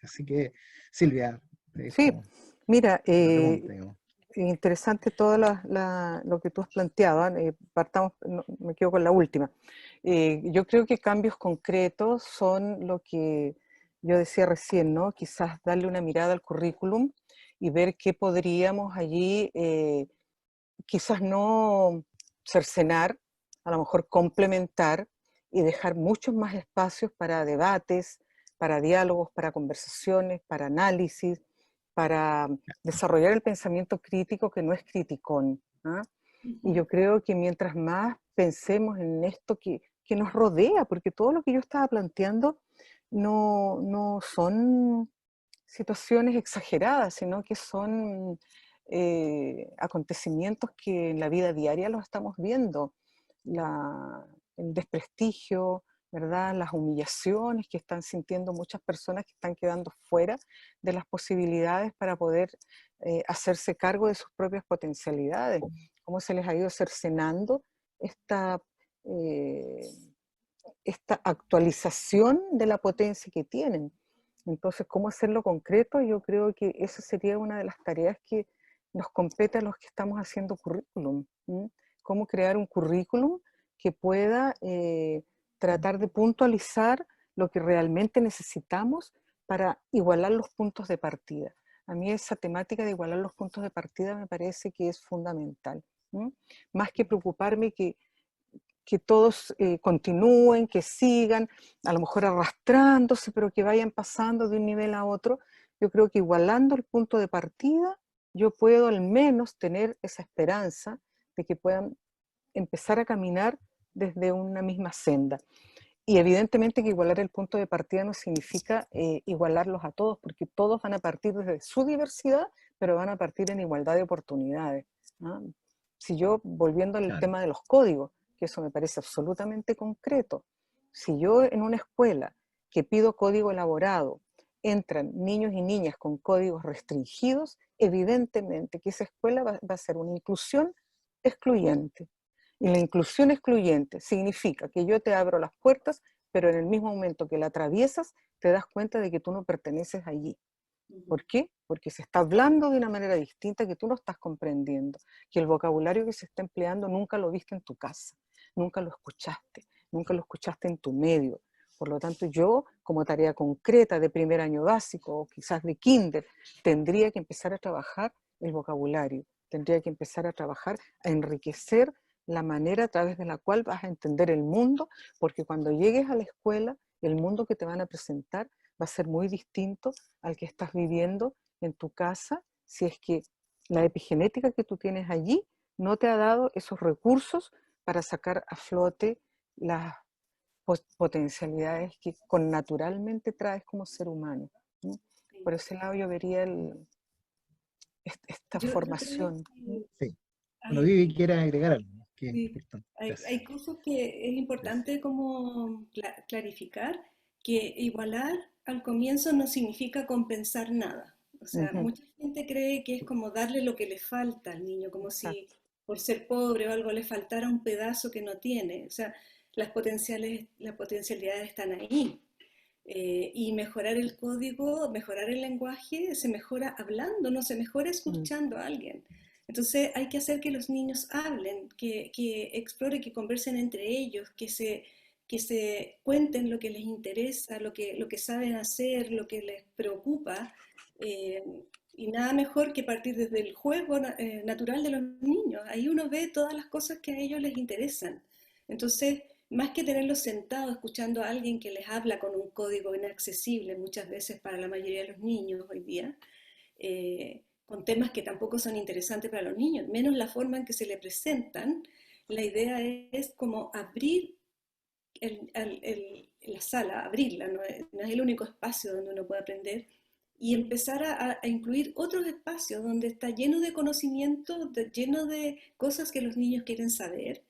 Así que, Silvia, te Sí, dejo mira, la pregunta, digamos. interesante todo lo que tú has planteado. Partamos, me quedo con la última. Yo creo que cambios concretos son lo que yo decía recién, ¿no? Quizás darle una mirada al currículum y ver qué podríamos allí, quizás no cercenar, a lo mejor complementar y dejar muchos más espacios para debates, para diálogos, para conversaciones, para análisis, para desarrollar el pensamiento crítico que no es criticón. ¿Ah? Y yo creo que mientras más pensemos en esto que nos rodea, porque todo lo que yo estaba planteando no son situaciones exageradas, sino que son acontecimientos que en la vida diaria los estamos viendo. El desprestigio, ¿verdad? Las humillaciones que están sintiendo muchas personas que están quedando fuera de las posibilidades para poder hacerse cargo de sus propias potencialidades. Cómo se les ha ido cercenando esta, eh, esta actualización de la potencia que tienen. Entonces, ¿cómo hacerlo concreto? Yo creo que esa sería una de las tareas que nos compete a los que estamos haciendo currículum. ¿Sí? Cómo crear un currículum que pueda tratar de puntualizar lo que realmente necesitamos para igualar los puntos de partida. A mí esa temática de igualar los puntos de partida me parece que es fundamental. ¿Sí? Más que preocuparme que todos continúen, que sigan, a lo mejor arrastrándose, pero que vayan pasando de un nivel a otro. Yo creo que igualando el punto de partida, yo puedo al menos tener esa esperanza de que puedan empezar a caminar desde una misma senda. Y evidentemente que igualar el punto de partida no significa igualarlos a todos, porque todos van a partir desde su diversidad, pero van a partir en igualdad de oportunidades. ¿Ah? Si yo, volviendo al Claro. tema de los códigos, que eso me parece absolutamente concreto, si yo en una escuela que pido código elaborado, entran niños y niñas con códigos restringidos, evidentemente que esa escuela va a ser una inclusión excluyente. Y la inclusión excluyente significa que yo te abro las puertas, pero en el mismo momento que la atraviesas, te das cuenta de que tú no perteneces allí. ¿Por qué? Porque se está hablando de una manera distinta que tú no estás comprendiendo, que el vocabulario que se está empleando nunca lo viste en tu casa, nunca lo escuchaste en tu medio. Por lo tanto, yo, como tarea concreta de primer año básico o quizás de kinder, tendría que empezar a trabajar el vocabulario, tendría que empezar a trabajar, a enriquecer la manera a través de la cual vas a entender el mundo, porque cuando llegues a la escuela, el mundo que te van a presentar va a ser muy distinto al que estás viviendo en tu casa, si es que la epigenética que tú tienes allí no te ha dado esos recursos para sacar a flote las potencialidades que naturalmente traes como ser humano, ¿no? Por ese lado yo vería esta Yo creo formación. que Sí. Bueno, hay, Vivi quiere agregar algo, ¿no? Que es sí, importante. hay, Gracias. hay cosas que es Gracias. importante como clarificar, que igualar al comienzo no significa compensar nada. O sea, Ujú, mucha gente cree que es como darle lo que le falta al niño, como si exacto. por ser pobre o algo le faltara un pedazo que no tiene. O sea, las potencialidades están ahí. Y mejorar el código, mejorar el lenguaje, se mejora hablando, no se mejora Mm, escuchando a alguien. Entonces hay que hacer que los niños hablen, que exploren, que conversen entre ellos, que se cuenten lo que les interesa, lo que saben hacer, lo que les preocupa. eh, y nada mejor que partir desde el juego natural de los niños. Ahí uno ve todas las cosas que a ellos les interesan. Entonces, más que tenerlos sentados escuchando a alguien que les habla con un código inaccesible muchas veces para la mayoría de los niños hoy día, con temas que tampoco son interesantes para los niños, menos la forma en que se le presentan, la idea es como abrir la sala, abrirla, no es el único espacio donde uno puede aprender, y empezar a incluir otros espacios donde está lleno de conocimiento, lleno de cosas que los niños quieren saber,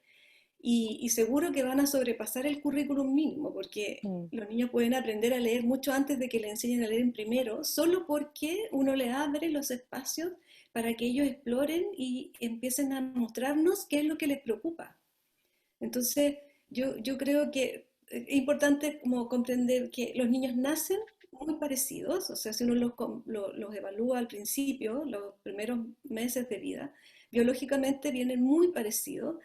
y seguro que van a sobrepasar el currículum mínimo, porque mm. los niños pueden aprender a leer mucho antes de que le enseñen a leer en primero, solo porque uno le abre los espacios para que ellos exploren y empiecen a mostrarnos qué es lo que les preocupa. Entonces, yo creo que es importante como comprender que los niños nacen muy parecidos, o sea, si uno los evalúa al principio, los primeros meses de vida, biológicamente vienen muy parecidos.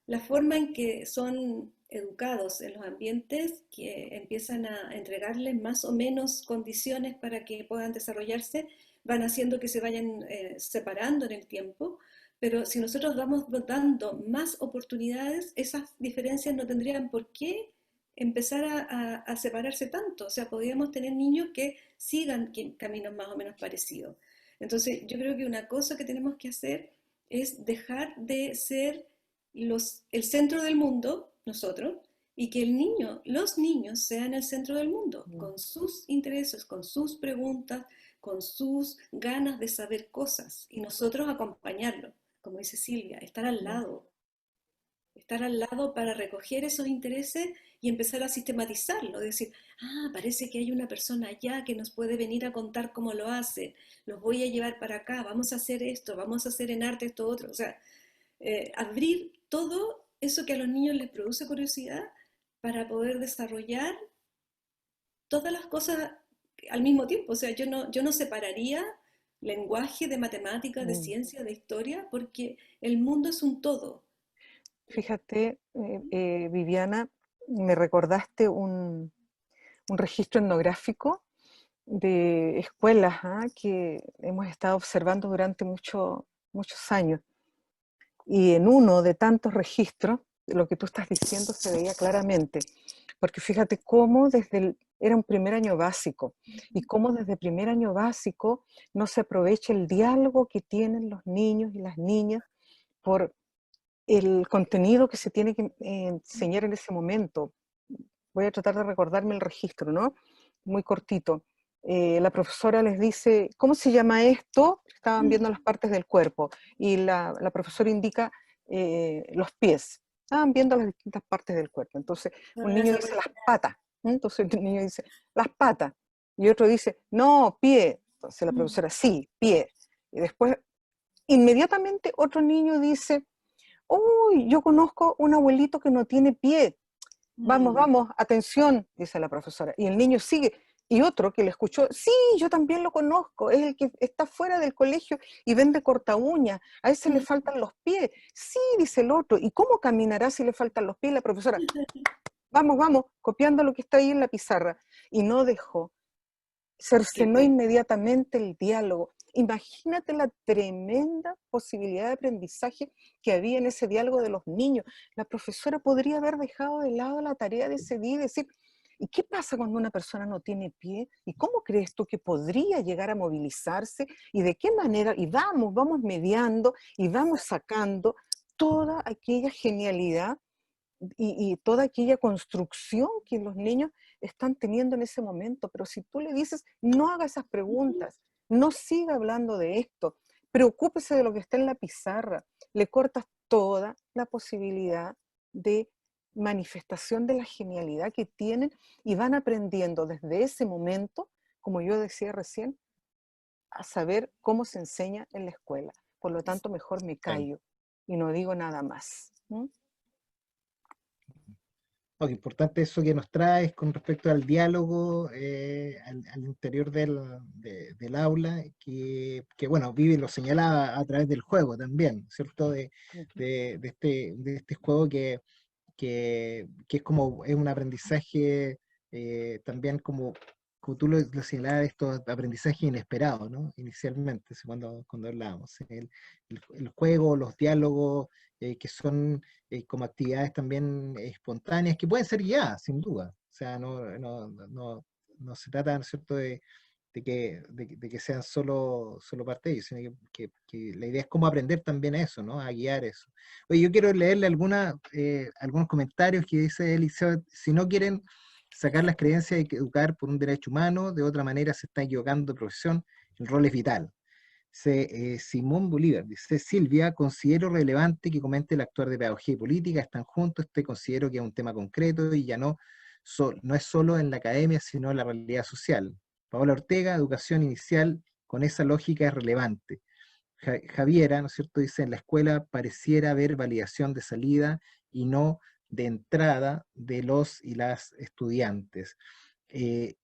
La forma en que son educados en los ambientes que empiezan a entregarles más o menos condiciones para que puedan desarrollarse, van haciendo que se vayan separando en el tiempo, pero si nosotros vamos dando más oportunidades, esas diferencias no tendrían por qué empezar a separarse tanto. O sea, podríamos tener niños que sigan caminos más o menos parecidos. Entonces, yo creo que una cosa que tenemos que hacer es dejar de ser el centro del mundo, nosotros, y que los niños sean el centro del mundo, Mm. con sus intereses, con sus preguntas, con sus ganas de saber cosas, y nosotros acompañarlos, como dice Silvia, estar al lado para recoger esos intereses y empezar a sistematizarlo, decir, ah, parece que hay una persona allá que nos puede venir a contar cómo lo hace, los voy a llevar para acá, vamos a hacer esto, vamos a hacer en arte esto otro, o sea, abrir todo eso que a los niños les produce curiosidad para poder desarrollar todas las cosas al mismo tiempo. O sea, yo no separaría lenguaje de matemáticas, de Mm. ciencia, de historia, porque el mundo es un todo. Fíjate, Viviana, me recordaste un registro etnográfico de escuelas, que hemos estado observando durante muchos años. Y en uno de tantos registros, lo que tú estás diciendo se veía claramente, porque fíjate cómo era un primer año básico, y cómo desde primer año básico no se aprovecha el diálogo que tienen los niños y las niñas por el contenido que se tiene que enseñar en ese momento. Voy a tratar de recordarme el registro, ¿no? Muy cortito. La profesora les dice, ¿cómo se llama esto? Estaban viendo las partes del cuerpo, y la profesora indica los pies. Estaban viendo las distintas partes del cuerpo. Entonces, un niño dice las patas. Entonces, el niño dice, las patas. Y otro dice, no, pie. Entonces, la profesora, sí, pie. Y después, inmediatamente, otro niño dice, uy, yo conozco un abuelito que no tiene pie. Vamos, vamos, atención, dice la profesora. Y el niño sigue. Y otro que le escuchó, sí, yo también lo conozco, es el que está fuera del colegio y vende corta uña, a ese le faltan los pies. Sí, dice el otro, ¿y cómo caminará si le faltan los pies? La profesora, vamos, vamos, copiando lo que está ahí en la pizarra. Y no dejó. Cercenó pena. inmediatamente el diálogo. Imagínate la tremenda posibilidad de aprendizaje que había en ese diálogo de los niños. La profesora podría haber dejado de lado la tarea de ese día y decir, ¿y qué pasa cuando una persona no tiene pie? ¿Y cómo crees tú que podría llegar a movilizarse? ¿Y de qué manera? Y vamos mediando y vamos sacando toda aquella genialidad y toda aquella construcción que los niños están teniendo en ese momento. Pero si tú le dices, no haga esas preguntas, no siga hablando de esto, preocúpese de lo que está en la pizarra, le cortas toda la posibilidad de manifestación de la genialidad que tienen y van aprendiendo desde ese momento, como yo decía recién, a saber cómo se enseña en la escuela. Por lo tanto, mejor me Claro. callo y no digo nada más. ¿Mm? Lo importante eso que nos traes con respecto al diálogo al interior del aula, bueno, Vivi lo señalaba a través del juego también, ¿cierto? Ujú. De este juego que es como es un aprendizaje también como tú lo señalabas, estos aprendizajes inesperados, ¿no? Inicialmente, sí, cuando hablábamos. El juego, los diálogos, que son como actividades también espontáneas, que pueden ser guiadas, sin duda. O sea, no se trata, ¿no es cierto?, de que sean solo parte de ellos, sino que la idea es cómo aprender también a eso, ¿no? A guiar eso. Oye, yo quiero leerle algunos comentarios que dice Elizabeth: si no quieren sacar las creencias de que educar por un derecho humano, de otra manera se está equivocando de profesión, el rol es vital. Simón Bolívar dice: Silvia, considero relevante que comente el actuar de pedagogía y política, están juntos, considero que es un tema concreto y ya no es solo en la academia, sino en la realidad social. Paola Ortega, educación inicial, con esa lógica es relevante. Javiera, ¿no es cierto?, dice: en la escuela pareciera haber validación de salida y no de entrada de los y las estudiantes. Eh,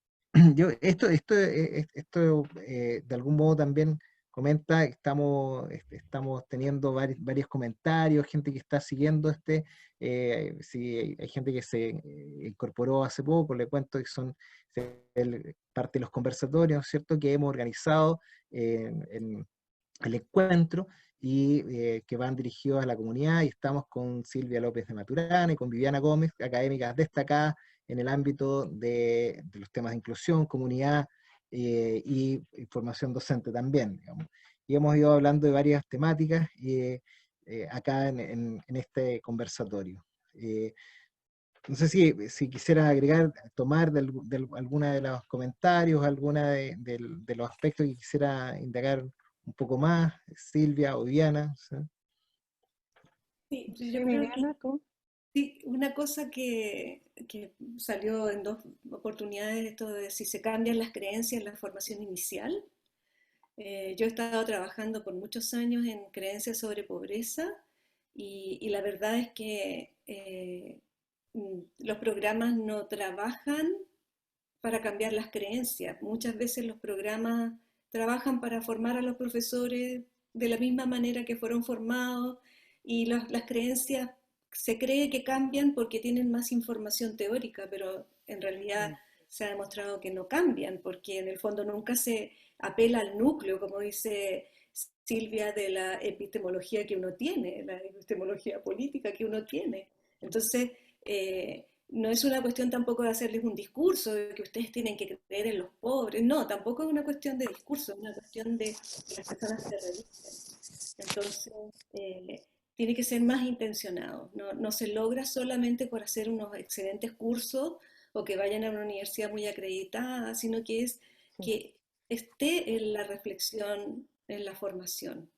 esto de algún modo también comenta, estamos teniendo varios comentarios, gente que está siguiendo si hay gente que se incorporó hace poco, le cuento que son parte de los conversatorios, ¿cierto?, que hemos organizado en el encuentro y que van dirigidos a la comunidad, y estamos con Silvia López de Maturana y con Viviana Gómez, académicas destacadas en el ámbito de los temas de inclusión, comunidad y formación docente también, digamos. Y hemos ido hablando de varias temáticas acá en este conversatorio. No sé si quisiera agregar, tomar alguna de los comentarios, alguna de los aspectos que quisiera indagar un poco más, Silvia o Viviana. ¿Sí? Sí, Sí, yo creo que Viviana, tú. sí, una cosa que salió en dos oportunidades, esto de si se cambian las creencias en la formación inicial. Yo he estado trabajando por muchos años en creencias sobre pobreza y la verdad es que los programas no trabajan para cambiar las creencias. Muchas veces los programas trabajan para formar a los profesores de la misma manera que fueron formados y las creencias se cree que cambian porque tienen más información teórica, pero en realidad Mm. se ha demostrado que no cambian porque en el fondo nunca se apela al núcleo, como dice Silvia, de la epistemología que uno tiene, la epistemología política que uno tiene. Entonces, no es una cuestión tampoco de hacerles un discurso de que ustedes tienen que creer en los pobres, no, tampoco es una cuestión de discurso, es una cuestión de que las personas se revisen. Entonces, tiene que ser más intencionado, no se logra solamente por hacer unos excelentes cursos o que vayan a una universidad muy acreditada, sino que es Sí, que esté en la reflexión, en la formación.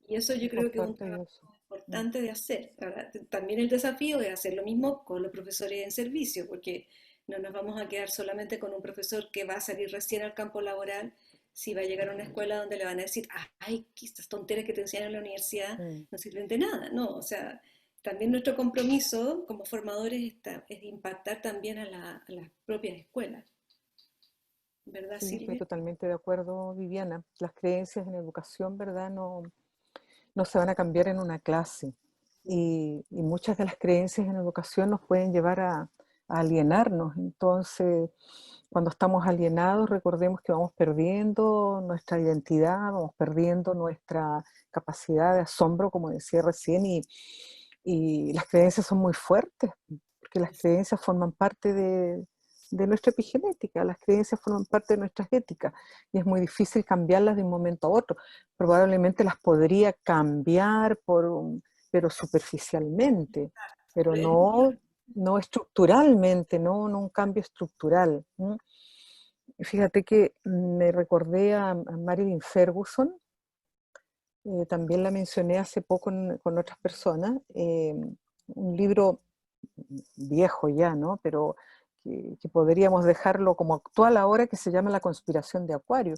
Y eso yo creo que es un importante trabajo eso. Mm. importante de hacer. Ahora, también el desafío es hacer lo mismo con los profesores en servicio, porque no nos vamos a quedar solamente con un profesor que va a salir recién al campo laboral, si va a llegar a una escuela donde le van a decir, ay, que estas tonteras que te enseñan en la universidad Mm. no sirven de nada. No, o sea, también nuestro compromiso como formadores es impactar también a las propias escuelas. ¿Verdad, Sí, estoy Silvia? totalmente de acuerdo, Viviana. Las creencias en educación, ¿verdad? No se van a cambiar en una clase. y muchas de las creencias en educación nos pueden llevar a alienarnos. Entonces, cuando estamos alienados, recordemos que vamos perdiendo nuestra identidad, vamos perdiendo nuestra capacidad de asombro, como decía recién, y las creencias son muy fuertes, porque las creencias forman parte de nuestra epigenética, las creencias forman parte de nuestras éticas, y es muy difícil cambiarlas de un momento a otro. Probablemente las podría cambiar pero superficialmente, pero no estructuralmente, no un cambio estructural. Fíjate que me recordé a Marilyn Ferguson, también la mencioné hace poco con otras personas, un libro viejo ya, ¿no? Pero que podríamos dejarlo como actual ahora, que se llama La conspiración de Acuario.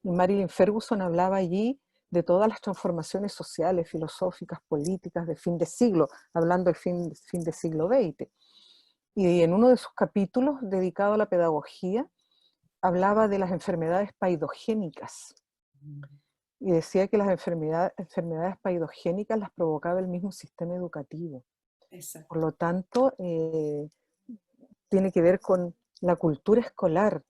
Y Marilyn Ferguson hablaba allí de todas las transformaciones sociales, filosóficas, políticas de fin de siglo, hablando del fin de siglo XX. Y en uno de sus capítulos dedicado a la pedagogía, hablaba de las enfermedades paidogénicas. Y decía que las enfermedades paidogénicas las provocaba el mismo sistema educativo. Exacto. Por lo tanto, tiene que ver con la cultura escolar,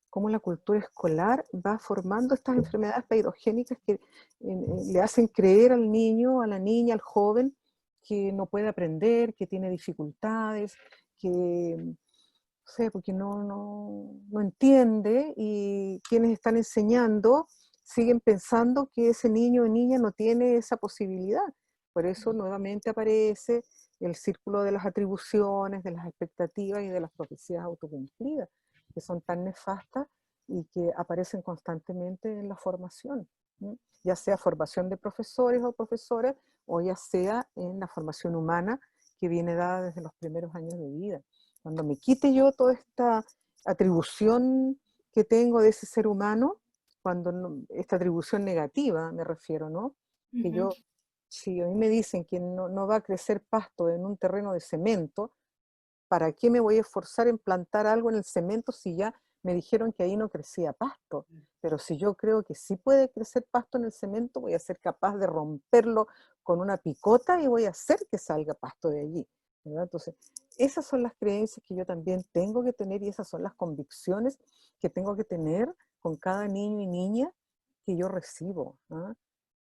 cómo la cultura escolar va formando estas enfermedades paidogénicas que le hacen creer al niño, a la niña, al joven, que no puede aprender, que tiene dificultades, que o sea, porque no entiende, y quienes están enseñando siguen pensando que ese niño o niña no tiene esa posibilidad. Por eso nuevamente aparece el círculo de las atribuciones, de las expectativas y de las profecías autocumplidas, que son tan nefastas y que aparecen constantemente en la formación, ¿sí? Ya sea formación de profesores o profesoras, o ya sea en la formación humana que viene dada desde los primeros años de vida. Cuando me quite yo toda esta atribución que tengo de ese ser humano, esta atribución negativa me refiero, ¿no? Que yo, si a mí me dicen que no va a crecer pasto en un terreno de cemento, ¿para qué me voy a esforzar en plantar algo en el cemento si ya me dijeron que ahí no crecía pasto? Pero si yo creo que sí puede crecer pasto en el cemento, voy a ser capaz de romperlo con una picota y voy a hacer que salga pasto de allí, ¿verdad? Entonces, esas son las creencias que yo también tengo que tener, y esas son las convicciones que tengo que tener con cada niño y niña que yo recibo, ¿ah?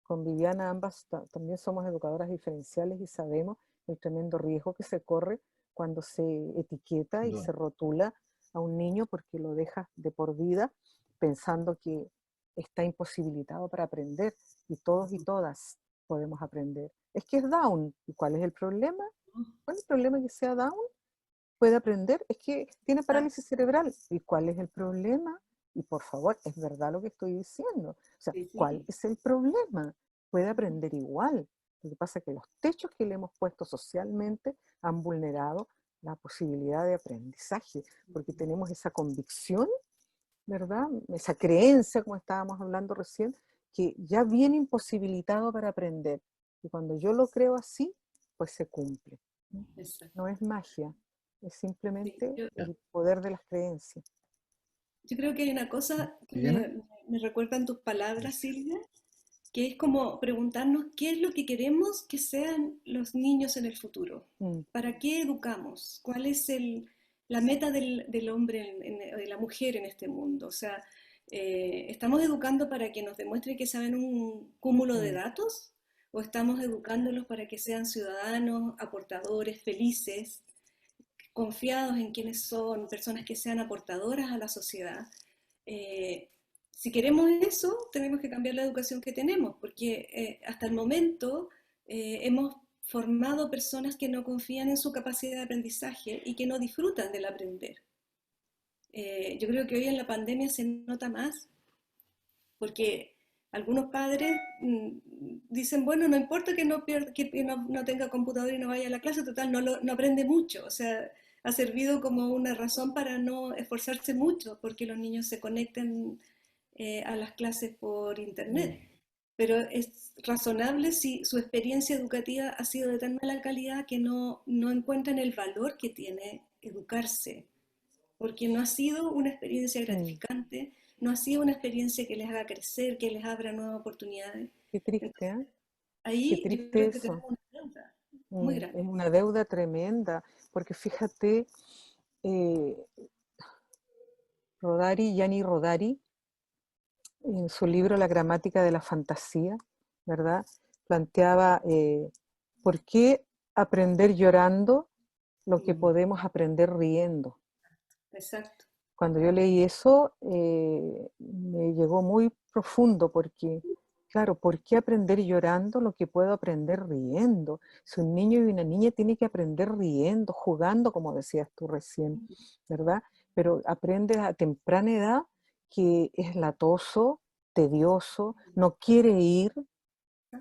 Con Viviana ambas también somos educadoras diferenciales y sabemos el tremendo riesgo que se corre cuando se etiqueta y se rotula a un niño, porque lo deja de por vida pensando que está imposibilitado para aprender, y todos y todas podemos aprender. Es que es Down. ¿Y cuál es el problema? ¿Cuál es el problema que sea Down? Puede aprender, es que tiene parálisis cerebral. ¿Y cuál es el problema? Y por favor, es verdad lo que estoy diciendo. O sea, ¿cuál es el problema? Puede aprender igual. Lo que pasa es que los techos que le hemos puesto socialmente han vulnerado la posibilidad de aprendizaje, porque tenemos esa convicción, ¿verdad? Esa creencia, como estábamos hablando recién, que ya viene imposibilitado para aprender. Y cuando yo lo creo así, pues se cumple. No es magia, es simplemente el poder de las creencias. Yo creo que hay una cosa que ¿Viviana? me recuerdan tus palabras, Silvia, que es como preguntarnos qué es lo que queremos que sean los niños en el futuro. Mm. ¿Para qué educamos? ¿Cuál es la meta del hombre, de la mujer en este mundo? O sea, ¿estamos educando para que nos demuestre que saben un cúmulo de datos? ¿O estamos educándolos para que sean ciudadanos, aportadores, felices, confiados en quienes son, personas que sean aportadoras a la sociedad? Si queremos eso, tenemos que cambiar la educación que tenemos, porque hasta el momento hemos formado personas que no confían en su capacidad de aprendizaje y que no disfrutan del aprender. Yo creo que hoy en la pandemia se nota más, porque algunos padres dicen, bueno, no importa que no tenga computador y no vaya a la clase, total, no aprende mucho. O sea, ha servido como una razón para no esforzarse mucho, porque los niños se conecten a las clases por internet. Pero es razonable si su experiencia educativa ha sido de tan mala calidad que no encuentran el valor que tiene educarse, porque no ha sido una experiencia gratificante, no ha sido una experiencia que les haga crecer, que les abra nuevas oportunidades. Qué triste, Entonces, ¿eh? Qué ahí yo triste creo que eso. tenemos una deuda. muy Es grande. una deuda tremenda, porque fíjate, eh, Gianni Rodari, en su libro La gramática de la fantasía, ¿verdad? Planteaba por qué aprender llorando lo que Ujú, podemos aprender riendo. exacto. Cuando yo leí eso, me llegó muy profundo porque, claro, ¿por qué aprender llorando lo que puedo aprender riendo? Si un niño y una niña tiene que aprender riendo, jugando, como decías tú recién, ¿verdad? Pero aprende a temprana edad que es latoso, tedioso, no quiere ir,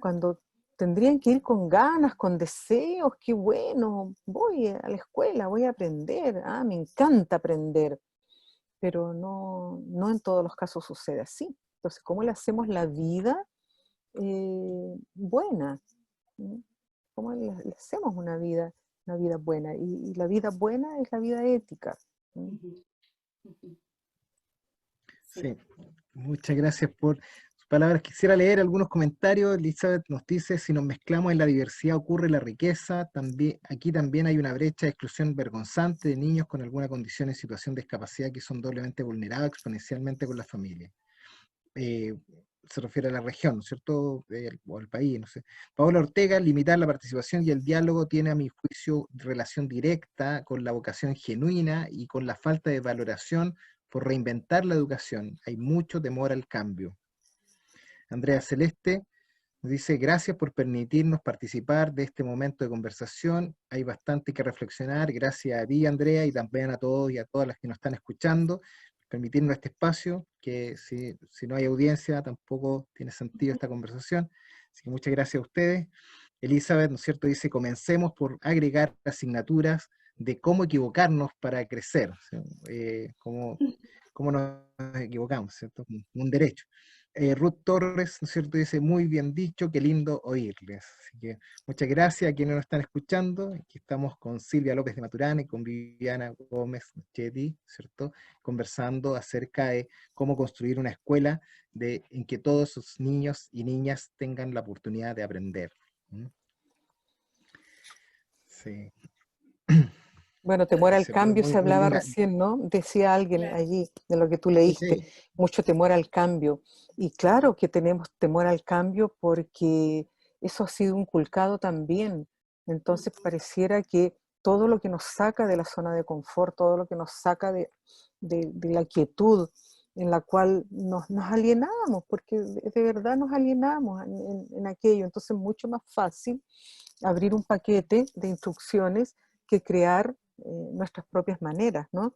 cuando tendrían que ir con ganas, con deseos, qué bueno, voy a la escuela, voy a aprender, me encanta aprender, pero no en todos los casos sucede así. Entonces, ¿cómo le hacemos la vida buena? ¿Mm? ¿Cómo le hacemos una vida buena? Y la vida buena es la vida ética. ¿Mm? Ujú, ujú, sí. Sí, muchas gracias por sus palabras. Quisiera leer algunos comentarios. Elizabeth nos dice, si nos mezclamos en la diversidad ocurre la riqueza. También, aquí también hay una brecha de exclusión vergonzante de niños con alguna condición en situación de discapacidad que son doblemente vulnerados exponencialmente con la familia. Eh, Se refiere a la región, ¿no es cierto? O al país, no sé. Paola Ortega, limitar la participación y el diálogo tiene a mi juicio relación directa con la vocación genuina y con la falta de valoración por reinventar la educación. Hay mucho temor al cambio. Andrea Celeste nos dice, gracias por permitirnos participar de este momento de conversación. Hay bastante que reflexionar. Gracias a ti, Andrea, y también a todos y a todas las que nos están escuchando, permitirnos este espacio, que si no hay audiencia tampoco tiene sentido esta conversación. Así que muchas gracias a ustedes. Elizabeth, ¿no es cierto?, dice, comencemos por agregar asignaturas de cómo equivocarnos para crecer. ¿Sí? Cómo nos equivocamos, ¿cierto? Como un derecho. Ruth Torres, ¿no es cierto?, dice, muy bien dicho, qué lindo oírles. Así que muchas gracias a quienes nos están escuchando. Aquí estamos con Silvia López de Maturana y con Viviana Gómez Chetti, ¿cierto?, conversando acerca de cómo construir una escuela en que todos sus niños y niñas tengan la oportunidad de aprender. ¿Mm? Sí, Bueno, temor al ¿cierto? cambio Muy, se muy hablaba linda. recién, ¿no? Decía alguien Claro. allí de lo que tú leíste, Sí, mucho temor al cambio. Y claro que tenemos temor al cambio porque eso ha sido inculcado también. Entonces Ujú, pareciera que todo lo que nos saca de la zona de confort, todo lo que nos saca de la quietud en la cual nos alienamos, porque de verdad nos alienamos en aquello. Entonces es mucho más fácil abrir un paquete de instrucciones que crear nuestras propias maneras, ¿no?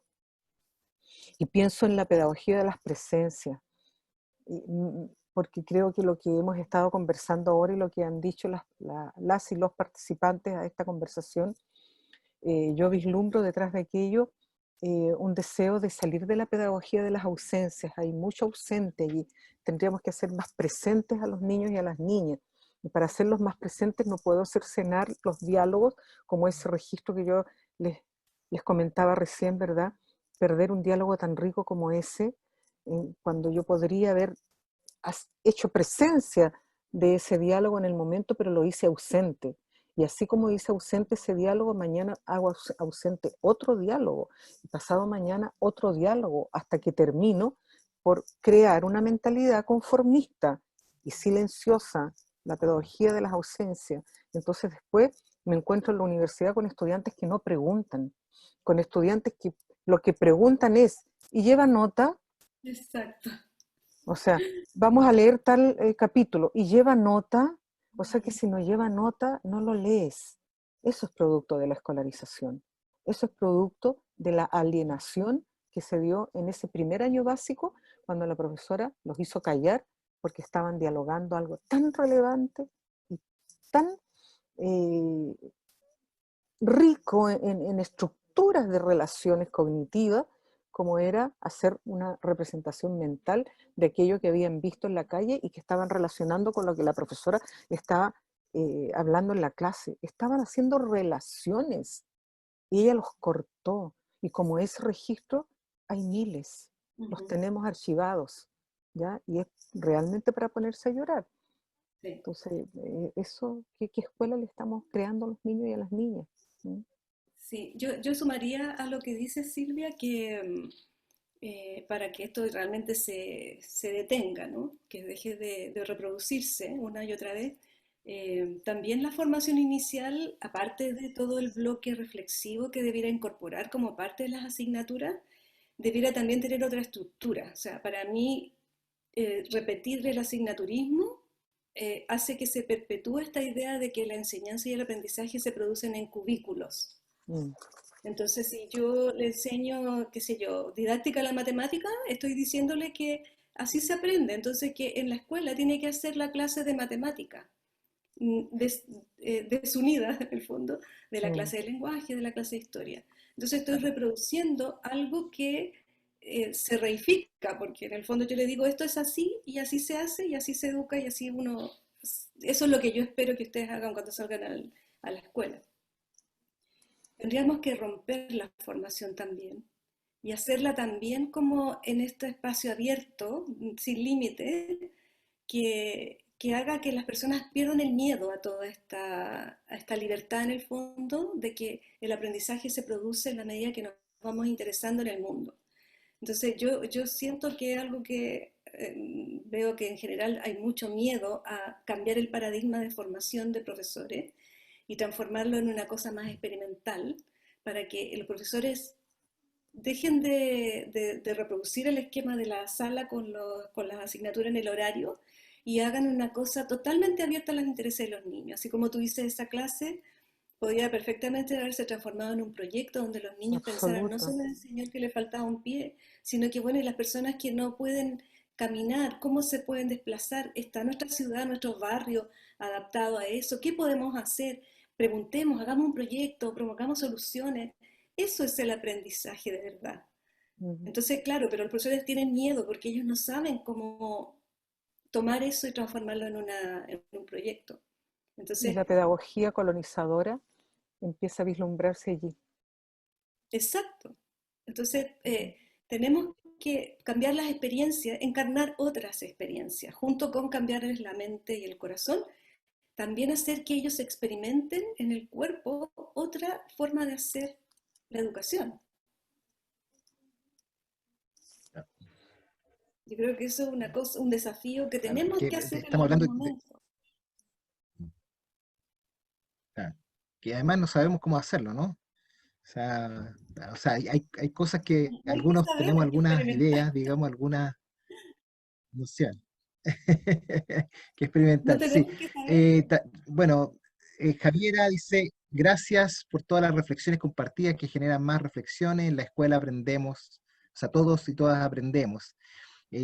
Y pienso en la pedagogía de las presencias, porque creo que lo que hemos estado conversando ahora y lo que han dicho las y los participantes a esta conversación, yo vislumbro detrás de aquello un deseo de salir de la pedagogía de las ausencias. Hay mucho ausente y tendríamos que hacer más presentes a los niños y a las niñas. Y para hacerlos más presentes no puedo cercenar los diálogos como ese registro que yo les, les comentaba recién, ¿verdad? Perder un diálogo tan rico como ese, cuando yo podría haber hecho presencia de ese diálogo en el momento, pero lo hice ausente. Y así como hice ausente ese diálogo, mañana hago ausente otro diálogo, y pasado mañana otro diálogo, hasta que termino por crear una mentalidad conformista y silenciosa, la pedagogía de las ausencias. Entonces después me encuentro en la universidad con estudiantes que no preguntan, con estudiantes que lo que preguntan es, ¿y lleva nota? exacto. O sea, vamos a leer tal capítulo y lleva nota, o sea que si no lleva nota, no lo lees. Eso es producto de la escolarización. Eso es producto de la alienación que se dio en ese primer año básico, cuando la profesora los hizo callar porque estaban dialogando algo tan relevante y tan eh, rico en estructuras de relaciones cognitivas, como era hacer una representación mental de aquello que habían visto en la calle y que estaban relacionando con lo que la profesora estaba hablando en la clase. Estaban haciendo relaciones y ella los cortó. Y como ese registro, hay miles, los Ujú, tenemos archivados, ¿ya? Y es realmente para ponerse a llorar. Sí. Entonces, eso, ¿qué escuela le estamos creando a los niños y a las niñas? ¿Mm? Sí, yo sumaría a lo que dice Silvia que para que esto realmente se detenga, ¿no? Que deje de reproducirse una y otra vez. También la formación inicial, aparte de todo el bloque reflexivo que debiera incorporar como parte de las asignaturas, debiera también tener otra estructura. O sea, para mí, repetir el asignaturismo hace que se perpetúe esta idea de que la enseñanza y el aprendizaje se producen en cubículos. Mm. Entonces, si yo le enseño, qué sé yo, didáctica a la matemática, estoy diciéndole que así se aprende. Entonces, que en la escuela tiene que hacer la clase de matemática, desunida, en el fondo, de la Mm. clase de lenguaje, de la clase de historia. Entonces, estoy reproduciendo algo que se reifica, porque en el fondo yo le digo, esto es así, y así se hace, y así se educa, y así uno... Eso es lo que yo espero que ustedes hagan cuando salgan a la escuela. Tendríamos que romper la formación también y hacerla también como en este espacio abierto, sin límite, que haga que las personas pierdan el miedo a toda a esta libertad en el fondo de que el aprendizaje se produce en la medida que nos vamos interesando en el mundo. Entonces yo siento que es algo que veo que en general hay mucho miedo a cambiar el paradigma de formación de profesores y transformarlo en una cosa más experimental para que los profesores dejen de reproducir el esquema de la sala con las asignaturas en el horario y hagan una cosa totalmente abierta a los intereses de los niños. Así como tú dices, esa clase podría perfectamente haberse transformado en un proyecto donde los niños pensaran no Absoluto. solo en el señor que le faltaba un pie, sino que, bueno, y las personas que no pueden caminar, cómo se pueden desplazar, está nuestra ciudad, nuestro barrio adaptado a eso, ¿qué podemos hacer? Preguntemos, hagamos un proyecto, promovamos soluciones. Eso es el aprendizaje de verdad. Ujú. Entonces, claro, pero los profesores tienen miedo porque ellos no saben cómo tomar eso y transformarlo en un proyecto. Y Entonces, la pedagogía colonizadora empieza a vislumbrarse allí. exacto. Entonces, tenemos que cambiar las experiencias, encarnar otras experiencias, junto con cambiarles la mente y el corazón, también hacer que ellos experimenten en el cuerpo otra forma de hacer la educación. Yo creo que eso es una cosa, un desafío que Claro, tenemos porque que hacer en estamos algún hablando momento. claro, que además no sabemos cómo hacerlo, ¿no? O sea, hay cosas que No hay que algunos saber, tenemos hay que algunas experimentar. ideas, digamos, algunas nociones. Que No experimentar, sí. tenemos que saber. Bueno, Javiera dice, gracias por todas las reflexiones compartidas que generan más reflexiones. En la escuela aprendemos, o sea, todos y todas aprendemos.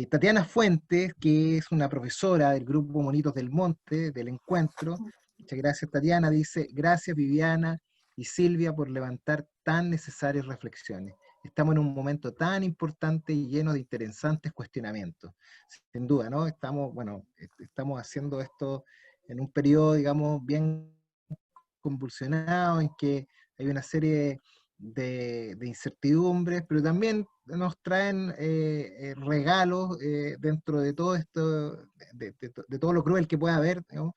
Tatiana Fuentes, que es una profesora del grupo Monitos del Monte, del encuentro. Muchas gracias, Tatiana. Dice, gracias, Viviana y Silvia, por levantar tan necesarias reflexiones. Estamos en un momento tan importante y lleno de interesantes cuestionamientos. Sin duda, ¿no? Estamos haciendo esto en un periodo, digamos, bien convulsionado, en que hay una serie de incertidumbres, pero también nos traen regalos dentro de todo esto, de todo lo cruel que pueda haber, ¿no?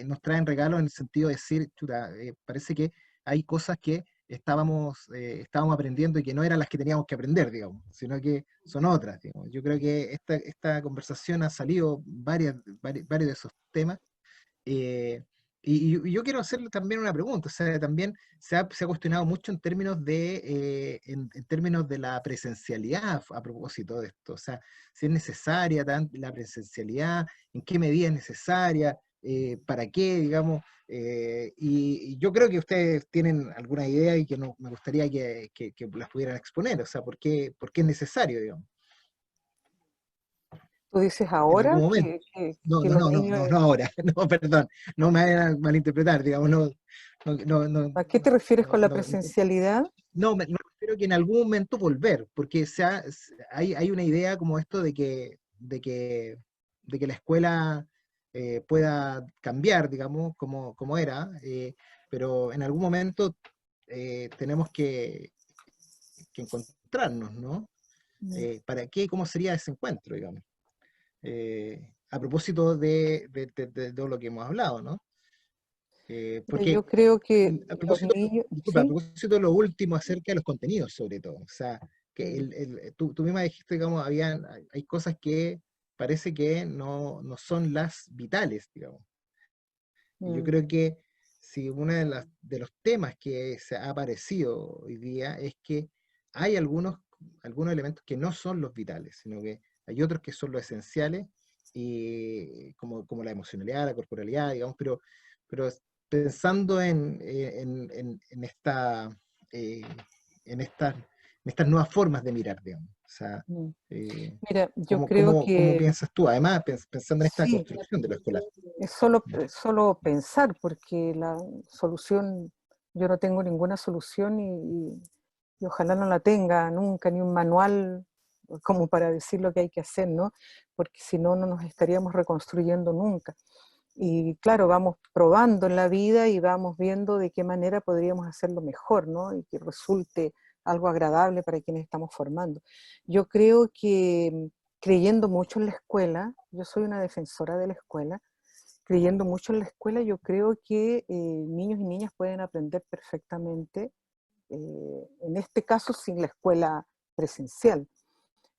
Nos traen regalos en el sentido de decir, chuta, parece que hay cosas que estábamos aprendiendo y que no eran las que teníamos que aprender, digamos, sino que son otras, digamos. Yo creo que esta conversación ha salido varios de esos temas. eh, y yo quiero hacerle también una pregunta, o sea, también se ha cuestionado mucho en términos de la presencialidad a propósito de esto, o sea, si es necesaria la presencialidad, en qué medida es necesaria, para qué, digamos, y yo creo que ustedes tienen alguna idea y que me gustaría que las pudieran exponer, o sea, por qué es necesario, digamos, Tú dices en algún ahora momento. No, que no, los no, no, niños... no, no ahora, no, perdón, no me vayan a malinterpretar, digamos, no, no, no, no, ¿A qué te refieres con la no, presencialidad? no, me refiero que en algún momento volver, porque hay una idea como esto de que la escuela pueda cambiar, digamos, como era, pero en algún momento tenemos que encontrarnos, ¿no? Mm. ¿Para qué? ¿Cómo sería ese encuentro, digamos? a propósito de todo lo que hemos hablado, ¿no? Mira, Porque yo creo que a los propósito, niños, disculpa, a ¿sí? propósito de lo último acerca de los contenidos, sobre todo, o sea, que Mm, tú misma dijiste, digamos, hay cosas que parece que no son las vitales, digamos. Y yo mm, creo que si uno de los temas que se ha aparecido hoy día es que hay algunos elementos que no son los vitales, sino que hay otros que son los esenciales, y como la emocionalidad, la corporalidad, digamos, pero pensando eh, en estas, en estas nuevas formas de mirar, digamos. O sea, mm. eh, Mira, yo ¿cómo, creo cómo que piensas tú? Además, pensando en esta sí, construcción de lo escolar. es solo pensar, porque la solución, yo no tengo ninguna solución y ojalá no la tenga nunca, ni un manual como para decir lo que hay que hacer, ¿no? Porque si no, no nos estaríamos reconstruyendo nunca. Y claro, vamos probando en la vida y vamos viendo de qué manera podríamos hacerlo mejor, ¿no? Y que resulte algo agradable para quienes estamos formando. Yo creo que creyendo mucho en la escuela, yo soy una defensora de la escuela, creyendo mucho en la escuela, yo creo que niños y niñas pueden aprender perfectamente, en este caso sin la escuela presencial.